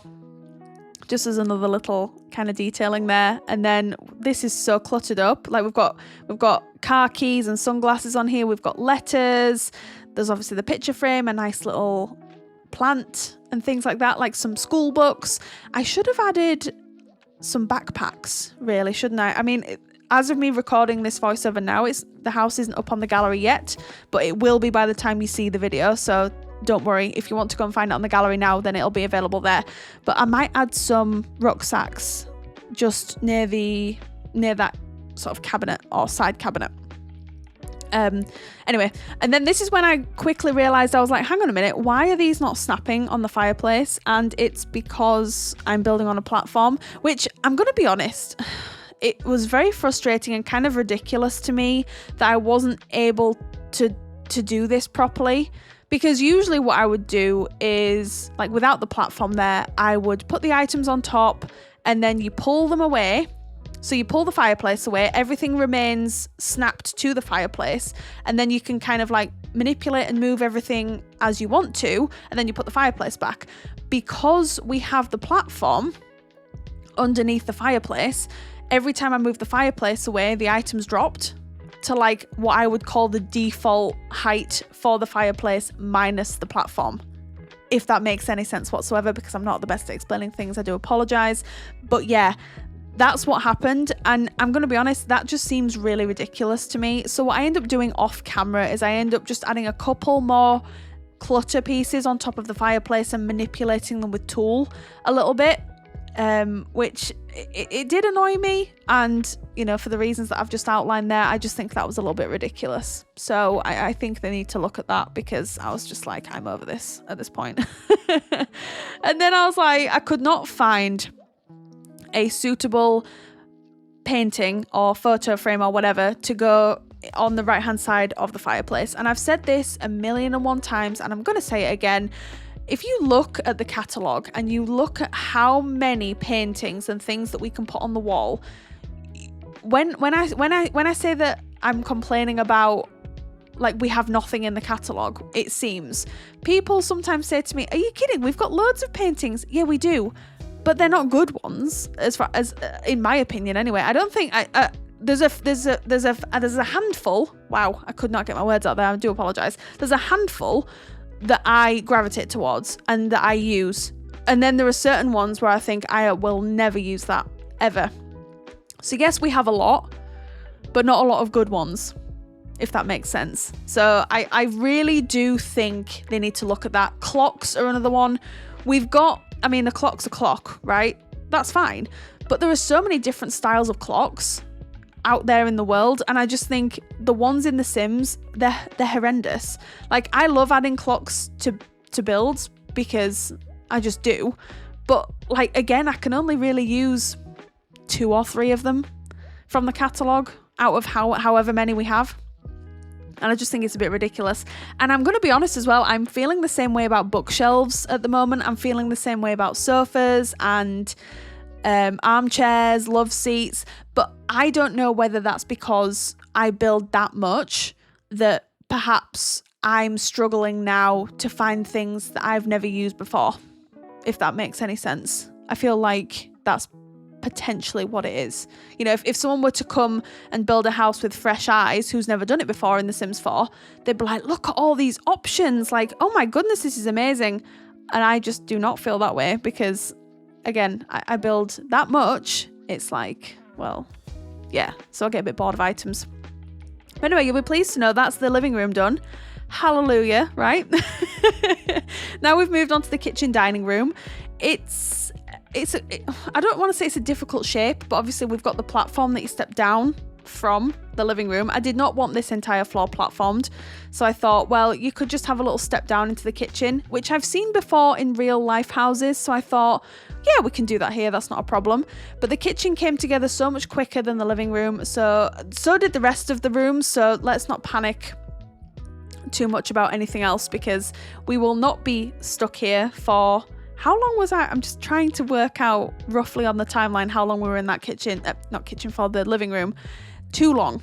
just as another little kind of detailing there. And then this is so cluttered up. Like we've got car keys and sunglasses on here. We've got letters. There's obviously the picture frame, a nice little plant and things like that, like some school books. I should have added some backpacks, really, shouldn't I? I mean, as of me recording this voiceover now, the house isn't up on the gallery yet, but it will be by the time you see the video. So don't worry, if you want to go and find it on the gallery now, then it'll be available there. But I might add some rucksacks just near that sort of cabinet or side cabinet. Anyway, and then this is when I quickly realized, I was like, hang on a minute, why are these not snapping on the fireplace? And it's because I'm building on a platform, which I'm going to be honest, it was very frustrating and kind of ridiculous to me that I wasn't able to do this properly. Because usually what I would do is, like without the platform there, I would put the items on top and then you pull them away. So you pull the fireplace away, everything remains snapped to the fireplace, and then you can kind of like manipulate and move everything as you want to, and then you put the fireplace back. Because we have the platform underneath the fireplace, every time I moved the fireplace away, the items dropped to like what I would call the default height for the fireplace minus the platform. If that makes any sense whatsoever, because I'm not the best at explaining things, I do apologize. But yeah, that's what happened. And I'm going to be honest, that just seems really ridiculous to me. So what I end up doing off camera is I end up just adding a couple more clutter pieces on top of the fireplace and manipulating them with tool a little bit, which it did annoy me. And, you know, for the reasons that I've just outlined there, I just think that was a little bit ridiculous. So I think they need to look at that, because I was just like, I'm over this at this point. And then I was like, I could not find a suitable painting or photo frame or whatever to go on the right hand side of the fireplace. And I've said this 1,000,001 times, and I'm going to say it again. If you look at the catalogue and you look at how many paintings and things that we can put on the wall, when I say that I'm complaining about like we have nothing in the catalogue, it seems people sometimes say to me, "Are you kidding? We've got loads of paintings." Yeah, we do, but they're not good ones, as far as in my opinion. Anyway, I don't think there's a handful. Wow, I could not get my words out there. I do apologise. There's a handful that I gravitate towards and that I use, and then there are certain ones where I think I will never use that ever. So yes, we have a lot, but not a lot of good ones, if that makes sense. So I really do think they need to look at that. Clocks are another one. We've got, I mean, the clock's a clock, right? That's fine, but there are so many different styles of clocks out there in the world, and I just think the ones in The Sims, they're horrendous. Like, I love adding clocks to builds because I just do, but like, again, I can only really use 2 or 3 of them from the catalogue out of however many we have, and I just think it's a bit ridiculous. And I'm going to be honest as well, I'm feeling the same way about bookshelves at the moment. I'm feeling the same way about sofas and armchairs, love seats, but I don't know whether that's because I build that much that perhaps I'm struggling now to find things that I've never used before, if that makes any sense. I feel like that's potentially what it is. You know, if someone were to come and build a house with fresh eyes who's never done it before in The Sims 4, they'd be like, look at all these options, like, oh my goodness, this is amazing. And I just do not feel that way, because again, I build that much, it's like, well, yeah, so I get a bit bored of items. But anyway, you'll be pleased to know that's the living room done. Hallelujah, right? Now we've moved on to the kitchen dining room. I don't want to say it's a difficult shape, but obviously we've got the platform that you step down from the living room. I did not want this entire floor platformed, so I thought, well, you could just have a little step down into the kitchen, which I've seen before in real life houses, so I thought, yeah, we can do that here, that's not a problem. But the kitchen came together so much quicker than the living room, so did the rest of the rooms, so let's not panic too much about anything else, because we will not be stuck here for... How long was I? I'm just trying to work out roughly on the timeline how long we were in that kitchen, for the living room. Too long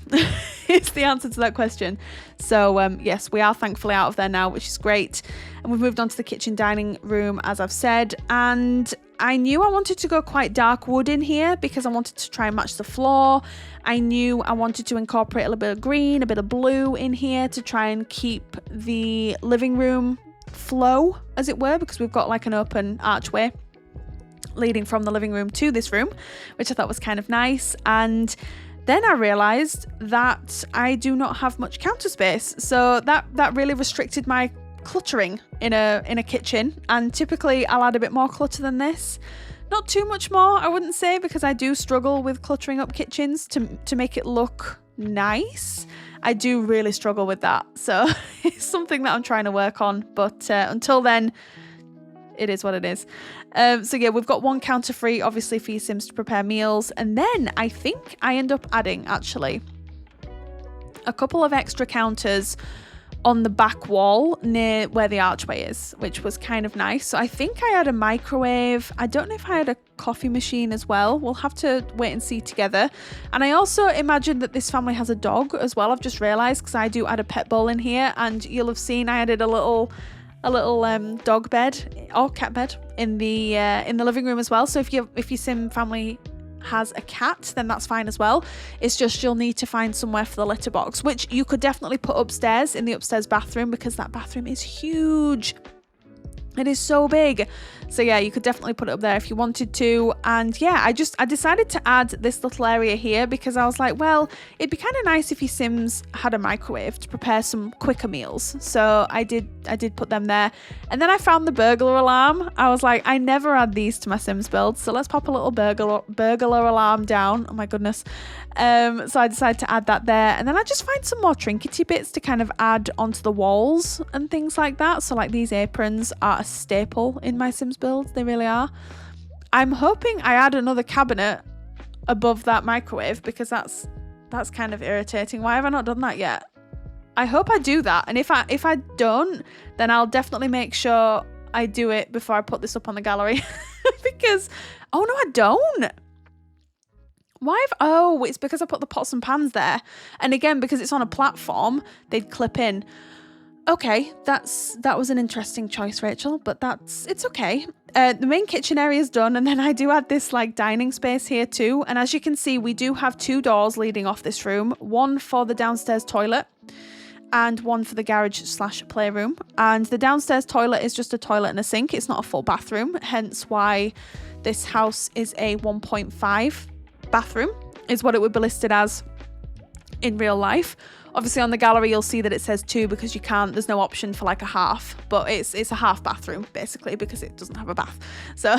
is the answer to that question. So yes, we are thankfully out of there now, which is great. And we've moved on to the kitchen dining room, as I've said. And I knew I wanted to go quite dark wood in here because I wanted to try and match the floor. I knew I wanted to incorporate a little bit of green, a bit of blue in here to try and keep the living room flow, as it were, because we've got like an open archway leading from the living room to this room, which I thought was kind of nice. And then I realised that I do not have much counter space, so that really restricted my cluttering in a kitchen. And typically I'll add a bit more clutter than this, not too much more, I wouldn't say, because I do struggle with cluttering up kitchens to make it look nice. I do really struggle with that, so it's something that I'm trying to work on, but until then, it is what it is. So yeah, we've got one counter free, obviously, for your Sims to prepare meals, and then I think I end up adding, actually, a couple of extra counters on the back wall near where the archway is, which was kind of nice. So I think I had a microwave. I don't know if I had a coffee machine as well. We'll have to wait and see together. And I also imagine that this family has a dog as well. I've just realised, because I do add a pet bowl in here, and you'll have seen I added a little dog bed or cat bed in the living room as well. So if your Sim family has a cat, then that's fine as well. It's just you'll need to find somewhere for the litter box, which you could definitely put upstairs in the upstairs bathroom, because that bathroom is huge. It is so big. So yeah, you could definitely put it up there if you wanted to. And yeah, I decided to add this little area here because I was like, well, it'd be kind of nice if your Sims had a microwave to prepare some quicker meals. So I did put them there. And then I found the burglar alarm. I was like, I never add these to my Sims builds, so let's pop a little burglar alarm down. Oh my goodness. So I decided to add that there. And then I just find some more trinkety bits to kind of add onto the walls and things like that. So like these aprons are a staple in my Sims builds. They really are. I'm hoping I add another cabinet above that microwave, because that's kind of irritating. Why have I not done that yet? I hope I do that. And if I don't, then I'll definitely make sure I do it before I put this up on the gallery. Because, oh no, I don't. Oh, it's because I put the pots and pans there. And again, because it's on a platform, they'd clip in. Okay, that was an interesting choice, Rachel, but it's okay. The main kitchen area is done, and then I do add this like dining space here too. And as you can see, we do have 2 doors leading off this room, one for the downstairs toilet and one for the garage/playroom. And the downstairs toilet is just a toilet and a sink. It's not a full bathroom, hence why this house is a 1.5 bathroom, is what it would be listed as in real life. Obviously on the gallery you'll see that it says 2 because there's no option for like a half, but it's a half bathroom basically because it doesn't have a bath. So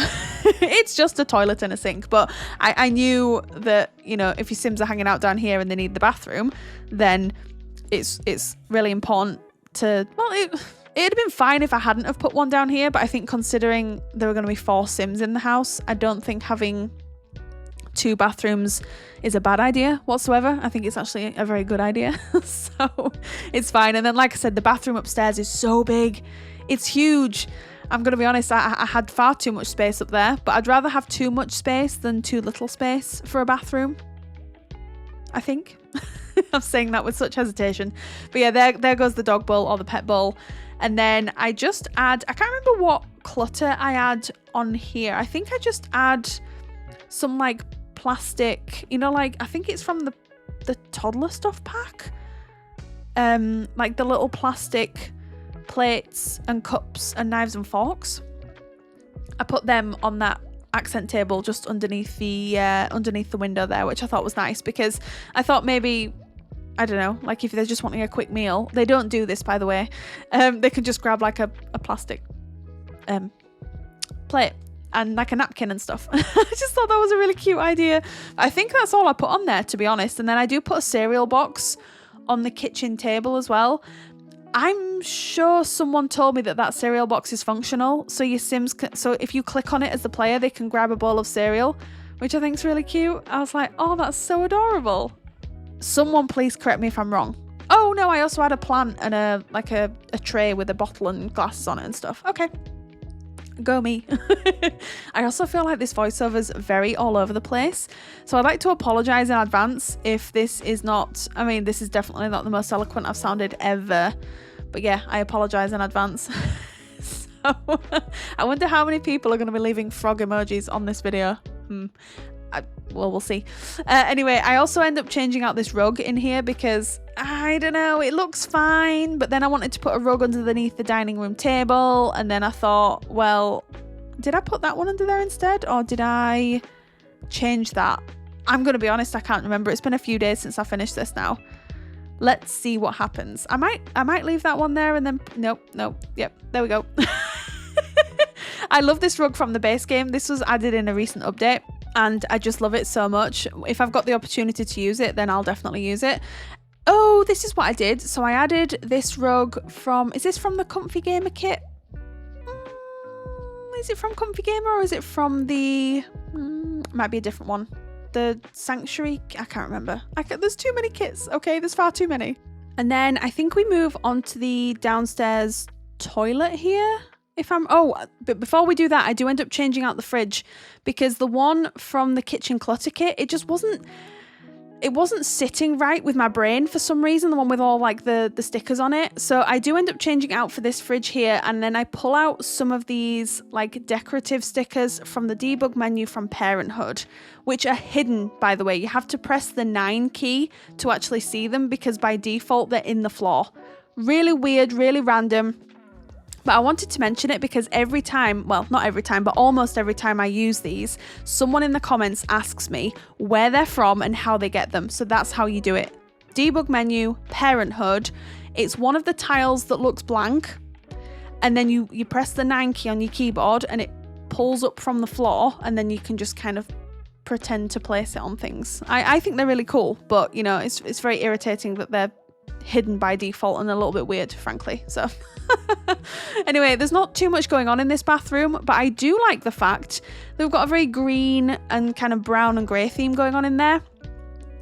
it's just a toilet and a sink. But I knew that, you know, if your Sims are hanging out down here and they need the bathroom, then it's really important to, well, it'd have been fine if I hadn't have put one down here, but I think considering there were going to be 4 Sims in the house, I don't think having 2 bathrooms is a bad idea whatsoever. I think it's actually a very good idea. So it's fine. And then like I said, the bathroom upstairs is so big. It's huge. I'm going to be honest, I had far too much space up there, but I'd rather have too much space than too little space for a bathroom, I think. I'm saying that with such hesitation. But yeah, there goes the dog bowl or the pet bowl. And then I just add, I can't remember what clutter I add on here. I think I just add some like plastic, you know, like I think it's from the toddler stuff pack, like the little plastic plates and cups and knives and forks. I put them on that accent table just underneath the window there, which I thought was nice, because I thought maybe, I don't know, like if they're just wanting a quick meal, they don't do this by the way, they can just grab like a plastic plate and like a napkin and stuff. I just thought that was a really cute idea. I think that's all I put on there, to be honest. And then I do put a cereal box on the kitchen table as well. I'm sure someone told me that cereal box is functional, so your Sims so if you click on it as the player, they can grab a bowl of cereal, which I think is really cute. I was like, oh, that's so adorable. Someone please correct me if I'm wrong. Oh no, I also had a plant and a tray with a bottle and glasses on it and stuff. Okay. Go me. I also feel like this voiceover's very all over the place, so I'd like to apologize in advance if this is not, I mean, this is definitely not the most eloquent I've sounded ever, but yeah, I apologize in advance. So I wonder how many people are going to be leaving frog emojis on this video. Well, we'll see. Anyway, I also end up changing out this rug in here because, I don't know, it looks fine, but then I wanted to put a rug underneath the dining room table, and then I thought, well, did I put that one under there instead, or did I change that? I'm going to be honest, I can't remember. It's been a few days since I finished this now. Let's see what happens. I might leave that one there and then, nope, yep, there we go. I love this rug from the base game. This was added in a recent update, and I just love it so much. If I've got the opportunity to use it, then I'll definitely use it. Oh, this is what I did. So I added this rug from, is this from the Comfy Gamer kit? Is it from Comfy Gamer, or is it from the, might be a different one. The Sanctuary, I can't remember. There's too many kits, okay? There's far too many. And then I think we move on to the downstairs toilet here. But before we do that, I do end up changing out the fridge, because the one from the kitchen clutter kit, it just wasn't, it wasn't sitting right with my brain for some reason, the one with all like the stickers on it. So I do end up changing out for this fridge here, and then I pull out some of these like decorative stickers from the debug menu from Parenthood, which are hidden, by the way. You have to press the 9 key to actually see them, because by default they're in the floor. Really weird, really random. But I wanted to mention it because every time, well, not every time, but almost every time I use these, someone in the comments asks me where they're from and how they get them. So that's how you do it. Debug menu, Parenthood. It's one of the tiles that looks blank. And then you press the 9 key on your keyboard and it pulls up from the floor, and then you can just kind of pretend to place it on things. I think they're really cool, but you know, it's very irritating that they're hidden by default and a little bit weird, frankly. So anyway, there's not too much going on in this bathroom, but I do like the fact that we've got a very green and kind of brown and grey theme going on in there,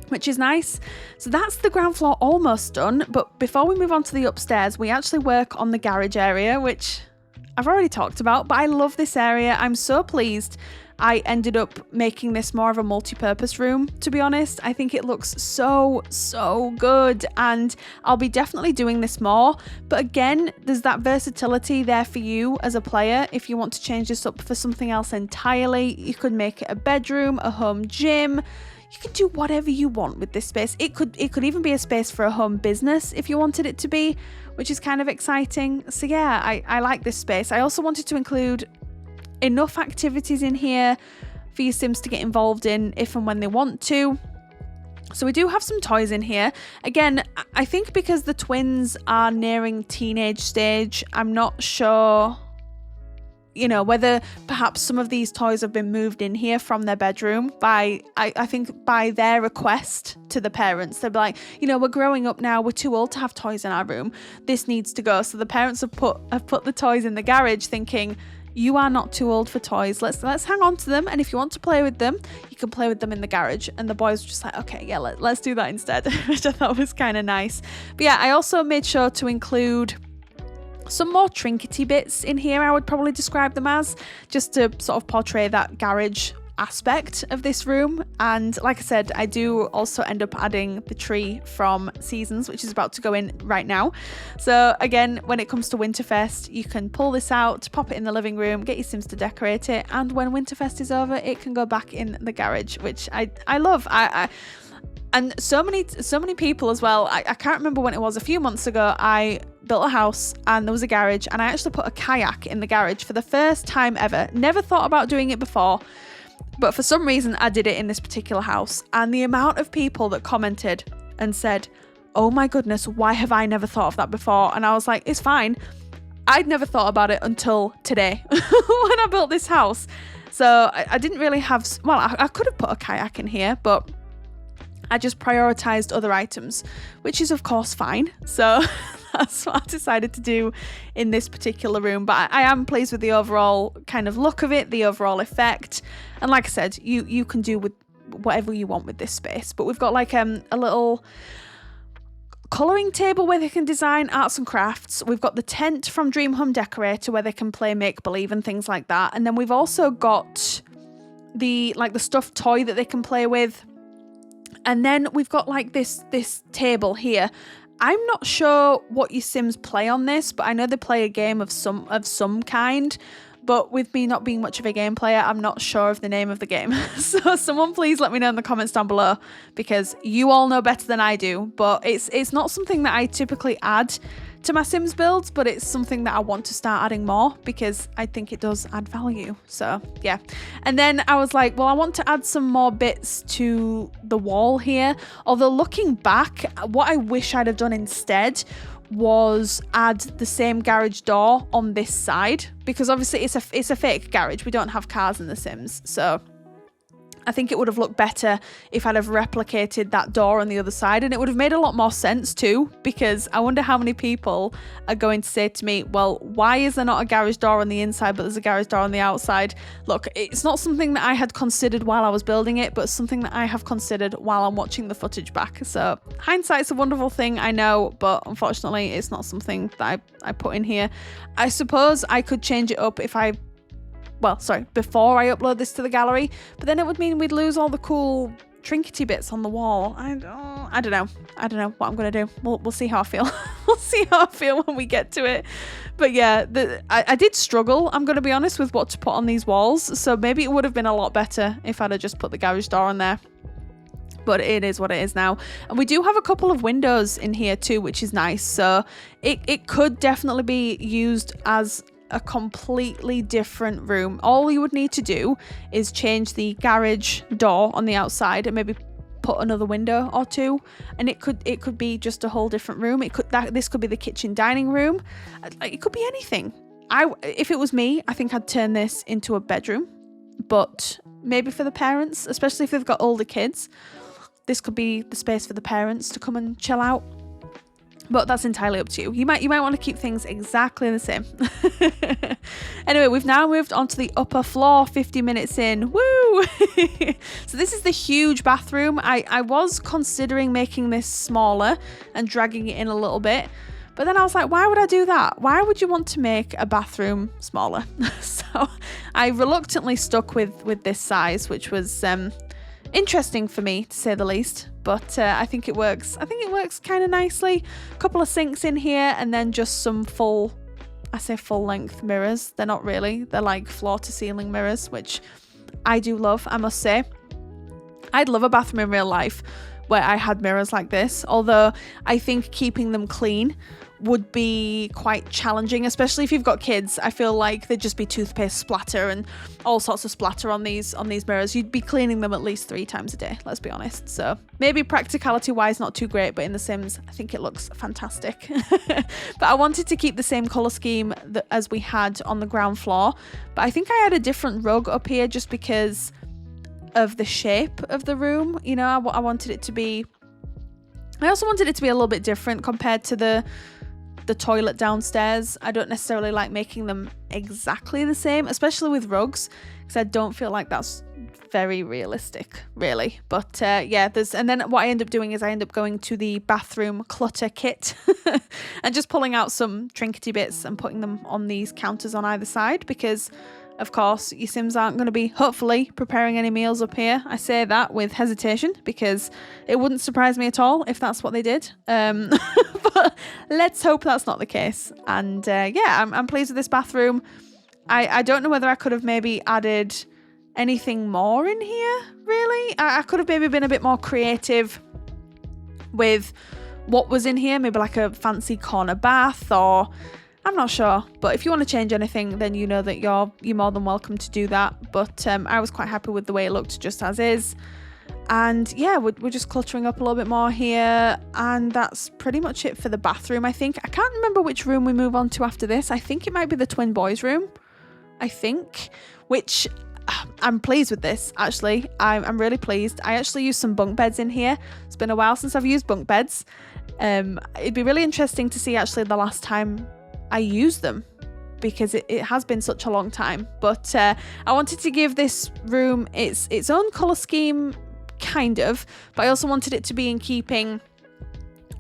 which is nice. So that's the ground floor almost done. But before we move on to the upstairs, we actually work on the garage area, which I've already talked about, but I love this area. I'm so pleased I ended up making this more of a multi-purpose room, to be honest. I think it looks so good, and I'll be definitely doing this more. But again, there's that versatility there for you as a player. If you want to change this up for something else entirely, you could make it a bedroom, a home gym. You can do whatever you want with this space. It could even be a space for a home business if you wanted it to be, which is kind of exciting. So yeah, I like this space. I also wanted to include enough activities in here for your Sims to get involved in if and when they want to. So we do have some toys in here. Again, I think because the twins are nearing teenage stage, I'm not sure, you know, whether perhaps some of these toys have been moved in here from their bedroom by, I think by their request to the parents. They'll be like, you know, we're growing up now, we're too old to have toys in our room. This needs to go. So the parents have put the toys in the garage thinking, you are not too old for toys. Let's hang on to them, and if you want to play with them, you can play with them in the garage. And the boys were just like, okay, yeah, let's do that instead, which I thought was kind of nice. But yeah, I also made sure to include some more trinkety bits in here, I would probably describe them as, just to sort of portray that garage aspect of this room. And like I said, I do also end up adding the tree from Seasons, which is about to go in right now. So again, when it comes to Winterfest, you can pull this out, pop it in the living room, get your Sims to decorate it, and when Winterfest is over, it can go back in the garage, which I love. And so many people as well. I can't remember when it was. A few months ago, I built a house and there was a garage, and I actually put a kayak in the garage for the first time ever. Never thought about doing it before, but for some reason I did it in this particular house. And the amount of people that commented and said, oh my goodness, why have I never thought of that before? And I was like, it's fine. I'd never thought about it until today when I built this house. So I didn't really have, well, I could have put a kayak in here, but I just prioritized other items, which is of course fine. So that's what I decided to do in this particular room. But I am pleased with the overall kind of look of it, the overall effect. And like I said, you can do with whatever you want with this space. But we've got like a little colouring table where they can design arts and crafts. We've got the tent from Dream Home Decorator where they can play make-believe and things like that. And then we've also got the stuffed toy that they can play with. And then we've got like this table here. I'm not sure what your Sims play on this, but I know they play a game of some kind. But with me not being much of a game player, I'm not sure of the name of the game. So someone please let me know in the comments down below, because you all know better than I do. But it's not something that I typically add to my Sims builds, but it's something that I want to start adding more because I think it does add value. So yeah. And then I was like, well, I want to add some more bits to the wall here. Although looking back, what I wish I'd have done instead was add the same garage door on this side, because obviously it's a fake garage. We don't have cars in The Sims, so I think it would have looked better if I'd have replicated that door on the other side, and it would have made a lot more sense too, because I wonder how many people are going to say to me, well, why is there not a garage door on the inside but there's a garage door on the outside? Look, it's not something that I had considered while I was building it, but something that I have considered while I'm watching the footage back. So hindsight's a wonderful thing, I know, but unfortunately it's not something that I put in here. I suppose I could change it up before I upload this to the gallery, but then it would mean we'd lose all the cool trinkety bits on the wall. I don't know what I'm gonna do. We'll see how I feel. We'll see how I feel when we get to it. But yeah, I did struggle, I'm gonna be honest, with what to put on these walls. So maybe it would have been a lot better if I'd have just put the garage door on there. But it is what it is now. And we do have a couple of windows in here too, which is nice. So it could definitely be used as a completely different room. All you would need to do is change the garage door on the outside and maybe put another window or two, and it could be just a whole different room. This could be the kitchen dining room. It could be anything. If it was me, I think I'd turn this into a bedroom, but maybe for the parents, especially if they've got older kids, this could be the space for the parents to come and chill out. But that's entirely up to you. You might want to keep things exactly the same. Anyway, we've now moved on to the upper floor, 50 minutes in. Woo! So this is the huge bathroom. I was considering making this smaller and dragging it in a little bit. But then I was like, why would I do that? Why would you want to make a bathroom smaller? So I reluctantly stuck with this size, which was interesting for me, to say the least. But I think it works. I think it works kind of nicely. A couple of sinks in here, and then just some full length mirrors. They're not really. They're like floor to ceiling mirrors, which I do love, I must say. I'd love a bathroom in real life where I had mirrors like this, although I think keeping them clean would be quite challenging, especially if you've got kids. I feel like there'd just be toothpaste splatter and all sorts of splatter on these mirrors. You'd be cleaning them at least 3 times a day, let's be honest. So maybe practicality wise not too great, but in The Sims I think it looks fantastic. But I wanted to keep the same colour scheme as we had on the ground floor, but I think I had a different rug up here just because of the shape of the room. You know, I wanted it to be, I also wanted it to be a little bit different compared to the toilet downstairs. I don't necessarily like making them exactly the same, especially with rugs, because I don't feel like that's very realistic, really. But yeah, and then what I end up doing is I end up going to the bathroom clutter kit and just pulling out some trinkety bits and putting them on these counters on either side, because of course your Sims aren't going to be, hopefully, preparing any meals up here. I say that with hesitation because it wouldn't surprise me at all if that's what they did. But let's hope that's not the case. And yeah, I'm pleased with this bathroom. I don't know whether I could have maybe added anything more in here, really. I could have maybe been a bit more creative with what was in here, maybe like a fancy corner bath, or I'm not sure. But if you want to change anything, then you know that you're more than welcome to do that. But I was quite happy with the way it looked just as is. And yeah, we're just cluttering up a little bit more here, and that's pretty much it for the bathroom, I think. I can't remember which room we move on to after this. I think it might be the twin boys room, I think, which I'm pleased with this, actually. I'm really pleased. I actually used some bunk beds in here. It's been a while since I've used bunk beds. It'd be really interesting to see actually the last time I used them, because it has been such a long time. But I wanted to give this room its own colour scheme, kind of, but I also wanted it to be in keeping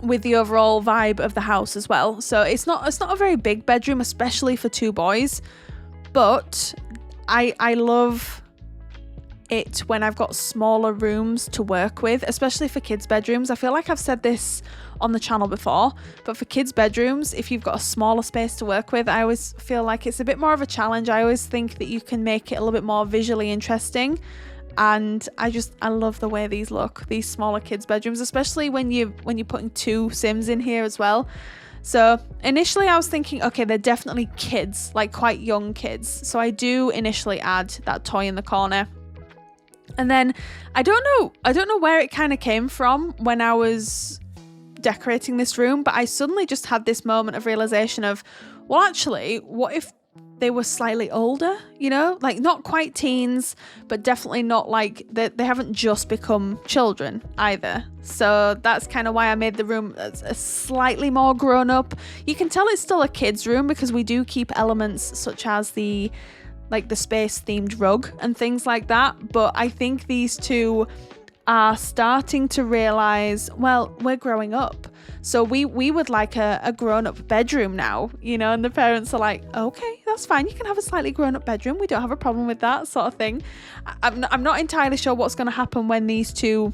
with the overall vibe of the house as well. So it's not a very big bedroom, especially for 2 boys, but I love it when I've got smaller rooms to work with, especially for kids' bedrooms. I feel like I've said this on the channel before, but for kids' bedrooms, if you've got a smaller space to work with, I always feel like it's a bit more of a challenge. I always think that you can make it a little bit more visually interesting. And I love the way these look, these smaller kids' bedrooms, especially when you're putting 2 Sims in here as well. So initially I was thinking, okay, they're definitely kids, like quite young kids. So I do initially add that toy in the corner. And then I don't know where it kind of came from when I was decorating this room, but I suddenly just had this moment of realization of, well, actually, what if they were slightly older, you know, like not quite teens, but definitely not like they haven't just become children either. So that's kind of why I made the room a slightly more grown up. You can tell it's still a kid's room because we do keep elements such as the space themed rug and things like that. But I think these 2 are starting to realize, well, we're growing up, so we would like a grown-up bedroom now, you know. And the parents are like, okay, that's fine. You can have a slightly grown-up bedroom. We don't have a problem with that sort of thing. I'm not entirely sure what's going to happen when these two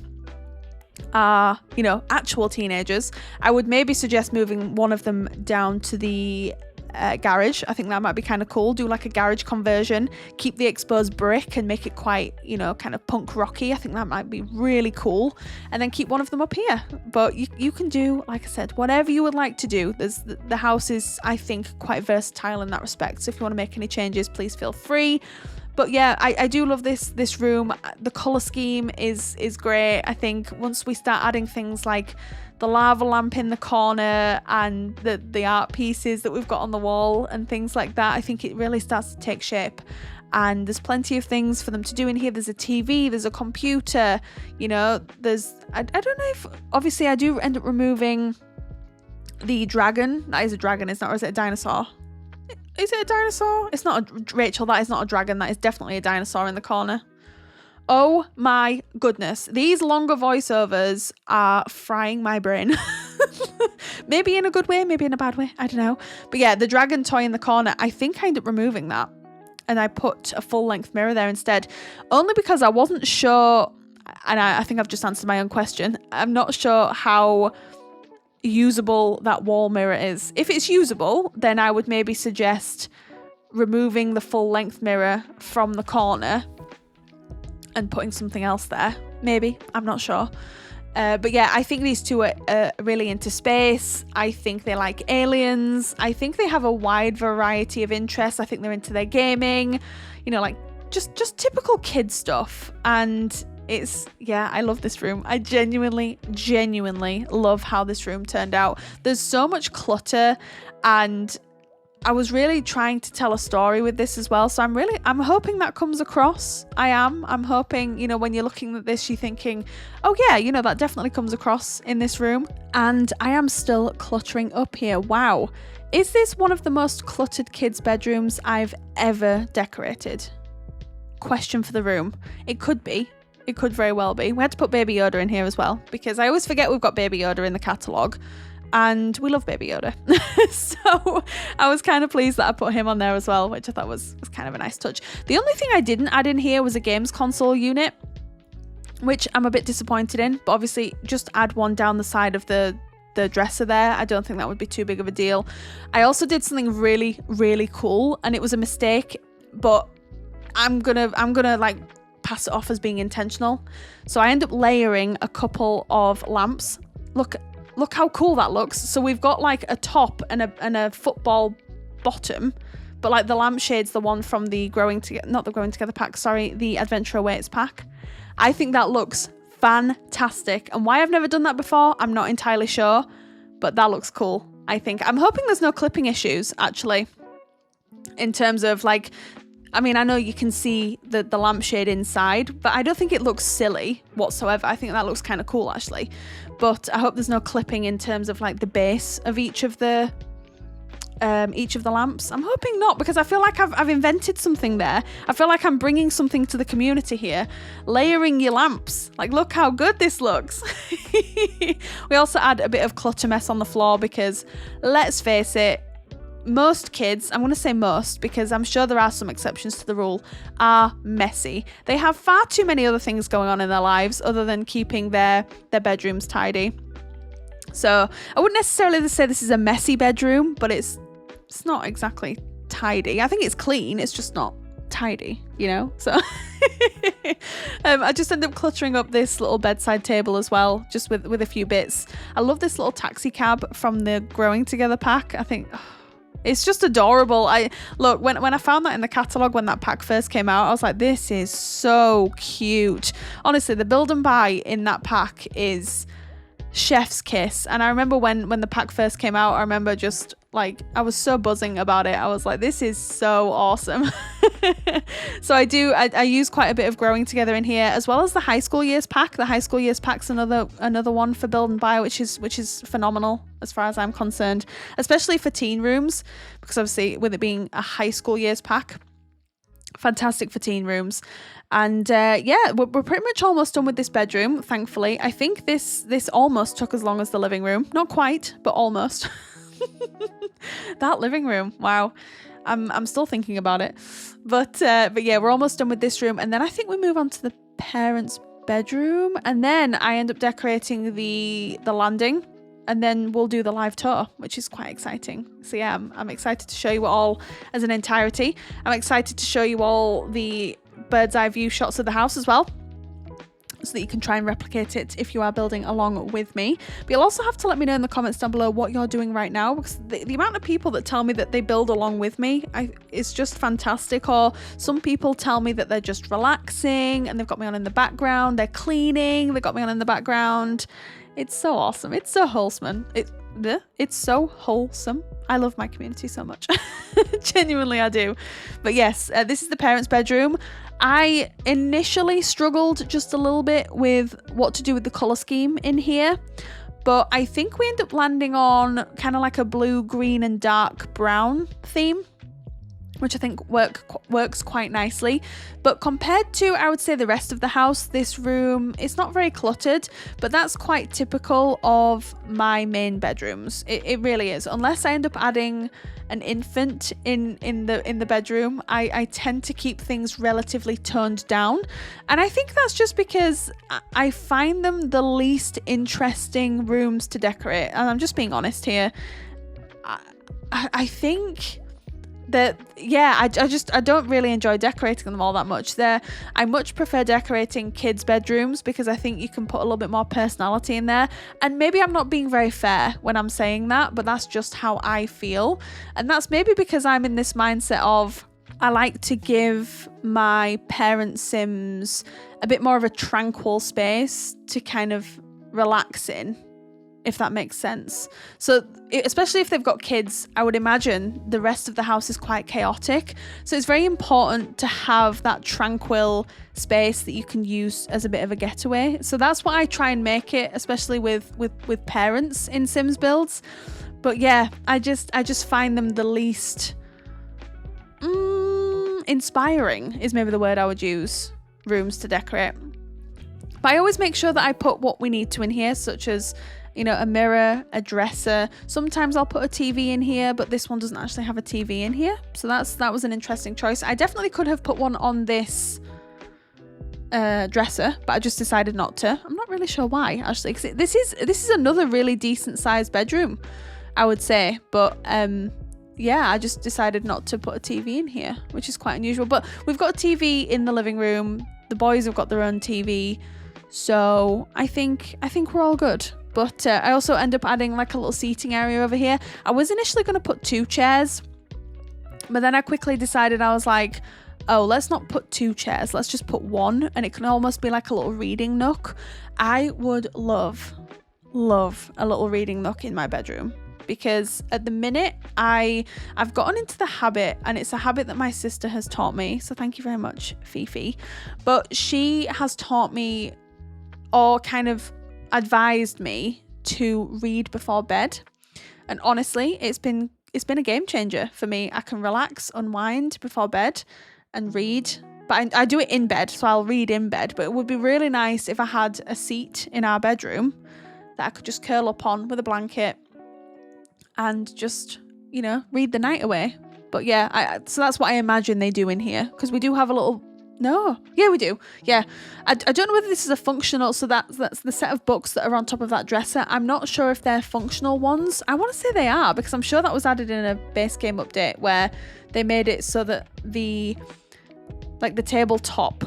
are, you know, actual teenagers. I would maybe suggest moving one of them down to the garage. I think that might be kind of cool. Do like a garage conversion, keep the exposed brick and make it quite, you know, kind of punk rocky. I think that might be really cool. And then keep one of them up here. But you can do, like I said, whatever you would like to do. The house is, I think, quite versatile in that respect. So if you want to make any changes, please feel free. But yeah, I do love this room. The colour scheme is great. I think once we start adding things like the lava lamp in the corner and the art pieces that we've got on the wall and things like that, I think it really starts to take shape. And there's plenty of things for them to do in here. There's a TV, there's a computer, you know, there's, I don't know if, obviously I do end up removing the dragon. That is a dragon, isn't it? Or is it a dinosaur? Is it a dinosaur? It's not Rachel, that is not a dragon. That is definitely a dinosaur in the corner. Oh my goodness. These longer voiceovers are frying my brain. Maybe in a good way, maybe in a bad way. I don't know. But yeah, the dragon toy in the corner, I think I ended up removing that. And I put a full length mirror there instead. Only because I wasn't sure, and I think I've just answered my own question. I'm not sure how usable that wall mirror is. If it's usable, then I would maybe suggest removing the full length mirror from the corner and putting something else there. Maybe, I'm not sure. But yeah, I think these two are really into space. I think they like aliens. I think they have a wide variety of interests. I think they're into their gaming, you know, like just typical kid stuff. And it's, yeah, I love this room. I genuinely love how this room turned out. There's so much clutter, and I was really trying to tell a story with this as well. So I'm hoping that comes across. I'm hoping, you know, when you're looking at this, you're thinking, oh yeah, you know, that definitely comes across in this room. And I am still cluttering up here. Wow. Is this one of the most cluttered kids' bedrooms I've ever decorated? Question for the room. It could be. It could very well be. We had to put Baby Yoda in here as well, because I always forget we've got Baby Yoda in the catalogue, and we love Baby Yoda. So I was kind of pleased that I put him on there as well, which I thought was kind of a nice touch. The only thing I didn't add in here was a games console unit, which I'm a bit disappointed in, but obviously just add one down the side of the dresser there. I don't think that would be too big of a deal. I also did something really cool, and it was a mistake, but I'm gonna like pass it off as being intentional. So I end up layering a couple of lamps. Look how cool that looks. So we've got like a top and a football bottom, but like the lampshade's the one from the not the Growing Together pack, sorry, the Adventure Awaits pack. I think that looks fantastic, and why I've never done that before, I'm not entirely sure, but that looks cool. I think I'm hoping there's no clipping issues actually, in terms of like, I mean, I know you can see the lampshade inside, but I don't think it looks silly whatsoever. I think that looks kind of cool, actually. But I hope there's no clipping in terms of like the base of each of the lamps. I'm hoping not, because I feel like I've invented something there. I feel like I'm bringing something to the community here. Layering your lamps. Like, look how good this looks. We also add a bit of clutter mess on the floor because, let's face it, most kids, I'm going to say most because I'm sure there are some exceptions to the rule, are messy. They have far too many other things going on in their lives other than keeping their bedrooms tidy. So I wouldn't necessarily say this is a messy bedroom, but it's not exactly tidy. I think it's clean, it's just not tidy, you know? So I just end up cluttering up this little bedside table as well, just with a few bits. I love this little taxi cab from the Growing Together pack. I think it's just adorable. Look, when I found that in the catalogue when that pack first came out, I was like, this is so cute. Honestly, the build and buy in that pack is chef's kiss. And I remember when the pack first came out, I remember just like, I was so buzzing about it. I was like, this is so awesome. So I use quite a bit of Growing Together in here, as well as the High School Years pack. The High School Years pack's another one for build and buy, which is phenomenal as far as I'm concerned, especially for teen rooms, because obviously with it being a High School Years pack, fantastic for teen rooms. And yeah, we're pretty much almost done with this bedroom, thankfully. I think this almost took as long as the living room. Not quite, but almost. That living room, wow. I'm still thinking about it. But yeah, we're almost done with this room. And then I think we move on to the parents' bedroom. And then I end up decorating the landing. And then we'll do the live tour, which is quite exciting. So yeah, I'm excited to show you all as an entirety. I'm excited to show you all the bird's eye view shots of the house as well, so that you can try and replicate it if you are building along with me. But you'll also have to let me know in the comments down below what you're doing right now, because the amount of people that tell me that they build along with me is just fantastic. Or some people tell me that they're just relaxing and they've got me on in the background, they're cleaning, they've got me on in the background. It's so awesome. It's so wholesome. It's so wholesome. I love my community so much. Genuinely, I do. But yes, this is the parents' bedroom. I initially struggled just a little bit with what to do with the colour scheme in here, but I think we end up landing on kind of like a blue, green and dark brown theme, which I think works quite nicely. But compared to, I would say, the rest of the house, this room, it's not very cluttered, but that's quite typical of my main bedrooms. It really is. Unless I end up adding an infant in the bedroom, I tend to keep things relatively toned down. And I think that's just because I find them the least interesting rooms to decorate. And I'm just being honest here. I think that, yeah, I don't really enjoy decorating them all that much. I much prefer decorating kids' bedrooms because I think you can put a little bit more personality in there. And maybe I'm not being very fair when I'm saying that, but that's just how I feel. And that's maybe because I'm in this mindset of, I like to give my parent Sims a bit more of a tranquil space to kind of relax in, if that makes sense. So especially if they've got kids, I would imagine the rest of the house is quite chaotic. So it's very important to have that tranquil space that you can use as a bit of a getaway. So that's what I try and make it, especially with parents in Sims builds. But yeah, I just find them the least inspiring is maybe the word I would use, rooms to decorate. But I always make sure that I put what we need to in here, such as, you know, a mirror, a dresser. Sometimes I'll put a TV in here, but this one doesn't actually have a TV in here. So that was an interesting choice. I definitely could have put one on this dresser, but I just decided not to. I'm not really sure why, actually, because this is another really decent sized bedroom, I would say. But yeah, I just decided not to put a TV in here, which is quite unusual. But we've got a TV in the living room. The boys have got their own TV. So I think we're all good. But I also end up adding like a little seating area over here. I was initially going to put 2 chairs, but then I quickly decided, I was like, oh, let's not put 2 chairs. Let's just put 1, and it can almost be like a little reading nook. I would love a little reading nook in my bedroom, because at the minute I've gotten into the habit, and it's a habit that my sister has taught me. So thank you very much, Fifi. But she has taught me, or kind of advised me, to read before bed. And honestly, it's been a game changer for me. I can relax, unwind before bed and read. But I do it in bed, so I'll read in bed. But it would be really nice if I had a seat in our bedroom that I could just curl up on with a blanket and just, you know, read the night away. But yeah, so that's what I imagine they do in here, because we do have a little... No. Yeah, we do. Yeah. I don't know whether this is a functional, so that's the set of books that are on top of that dresser. I'm not sure if they're functional ones. I want to say they are, because I'm sure that was added in a base game update where they made it so that the tabletop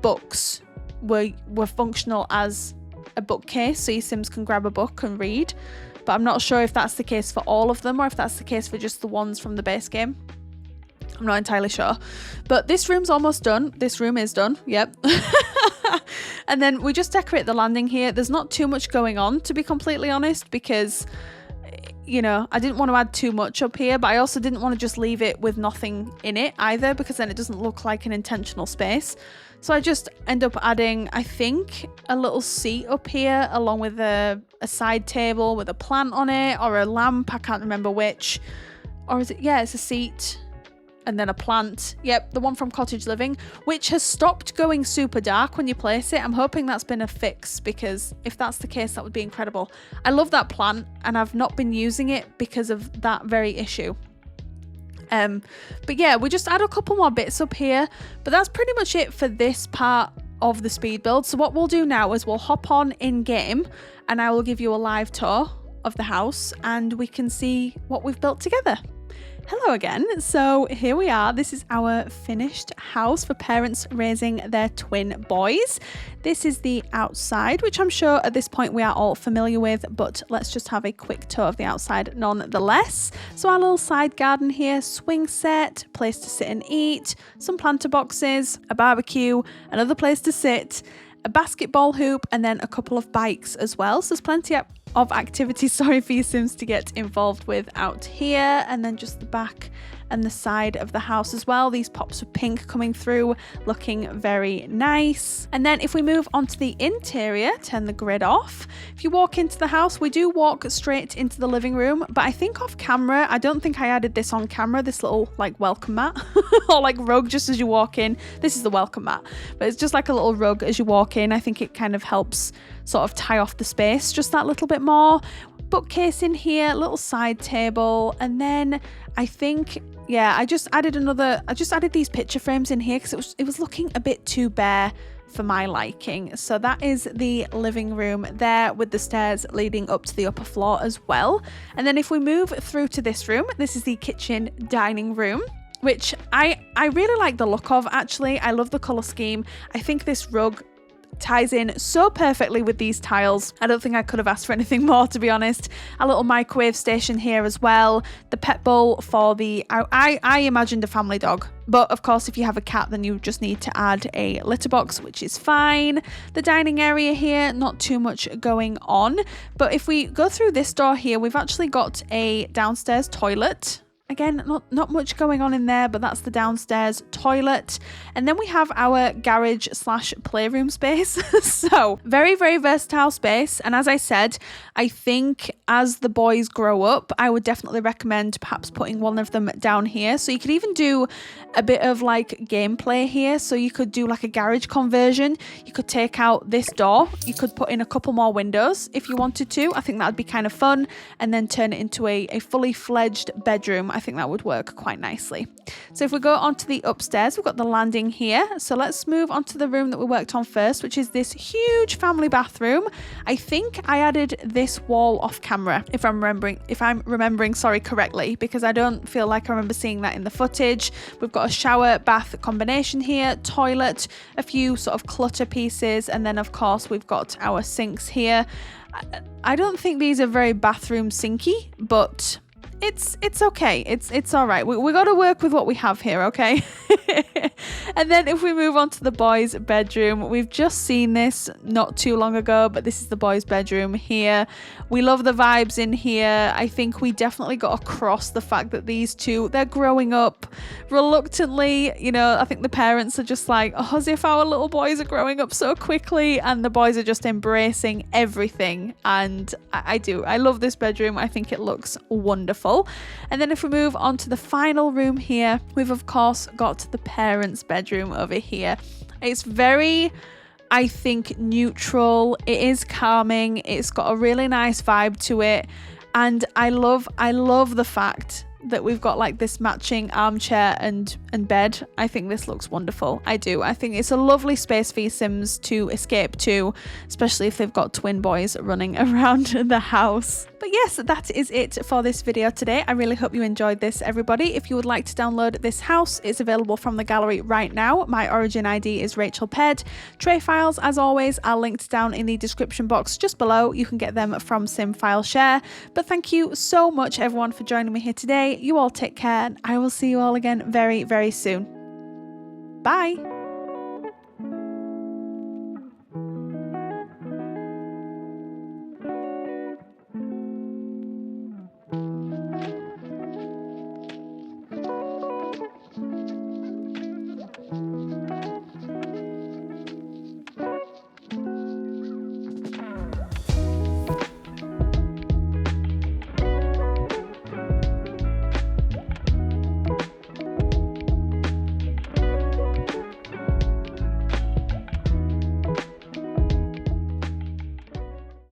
books were functional as a bookcase, so your Sims can grab a book and read. But I'm not sure if that's the case for all of them, or if that's the case for just the ones from the base game. I'm not entirely sure. But this room's almost done. This room is done. Yep. And then we just decorate the landing here. There's not too much going on, to be completely honest, because, you know, I didn't want to add too much up here, but I also didn't want to just leave it with nothing in it either, because then it doesn't look like an intentional space. So I just end up adding, I think, a little seat up here, along with a side table with a plant on it, or a lamp. I can't remember which. Or is it? Yeah, it's a seat. And then a plant. Yep, the one from Cottage Living, which has stopped going super dark when you place it. I'm hoping that's been a fix, because if that's the case, that would be incredible. I love that plant, and I've not been using it because of that very issue. But yeah, we just add a couple more bits up here, but that's pretty much it for this part of the speed build. So what we'll do now is we'll hop on in game and I will give you a live tour of the house and we can see what we've built together. Hello again. So here we are. This is our finished house for parents raising their twin boys. This is the outside, which I'm sure at this point we are all familiar with, but let's just have a quick tour of the outside nonetheless. So our little side garden here, swing set, place to sit and eat, some planter boxes, a barbecue, another place to sit, a basketball hoop, and then a couple of bikes as well. So there's plenty of activities, for your Sims to get involved with out here. And then just the back and the side of the house as well. These pops of pink coming through, looking very nice. And then if we move on to the interior, turn the grid off. If you walk into the house, we do walk straight into the living room, but I think off camera, I don't think I added this on camera, this little like welcome mat or like rug just as you walk in. This is the welcome mat, but it's just like a little rug as you walk in. I think it kind of helps sort of tie off the space just that little bit more. Bookcase in here, little side table, and then I think, yeah, I just added these picture frames in here because it was looking a bit too bare for my liking. So that is the living room there with the stairs leading up to the upper floor as well. And then if we move through to this room, this is the kitchen dining room, which I really like the look of. Actually, I love the color scheme. I think this rug ties in so perfectly with these tiles. I don't think I could have asked for anything more, to be honest. A little microwave station here as well. The pet bowl for the, I imagined a family dog, but of course if you have a cat then you just need to add a litter box, which is fine. The dining area here, not too much going on, but if we go through this door here, we've actually got a downstairs toilet. Again, not much going on in there, but that's the downstairs toilet. And then we have our garage / playroom space. So very, very versatile space. And as I said, I think as the boys grow up, I would definitely recommend perhaps putting one of them down here. So you could even do a bit of like gameplay here. So you could do like a garage conversion. You could take out this door. You could put in a couple more windows if you wanted to. I think that would be kind of fun. And then turn it into a fully fledged bedroom. I think that would work quite nicely. So if we go onto the upstairs, we've got the landing here. So let's move on to the room that we worked on first, which is this huge family bathroom. I think I added this wall off camera, if I'm remembering correctly, because I don't feel like I remember seeing that in the footage. We've got a shower bath combination here, toilet, a few sort of clutter pieces, and then of course we've got our sinks here. I don't think these are very bathroom sinky, but it's okay. It's all right. We got to work with what we have here, okay? And then if we move on to the boys' bedroom, we've just seen this not too long ago, but this is the boys' bedroom here. We love the vibes in here. I think we definitely got across the fact that these two, they're growing up reluctantly. You know, I think the parents are just like, oh, as if our little boys are growing up so quickly, and the boys are just embracing everything. And I love this bedroom. I think it looks wonderful. And then if we move on to the final room here, we've of course got the parents' bedroom over here. It's very, I think, neutral. It is calming. It's got a really nice vibe to it. And I love the fact that we've got like this matching armchair and bed. I think this looks wonderful. I do. I think it's a lovely space for your Sims to escape to, especially if they've got twin boys running around the house. But yes, that is it for this video today. I really hope you enjoyed this, everybody. If you would like to download this house, it's available from the gallery right now. My origin ID is RachelPedd. Tray files, as always, are linked down in the description box just below. You can get them from SimFileShare. But thank you so much, everyone, for joining me here today. You all take care, and I will see you all again very, very soon. Bye!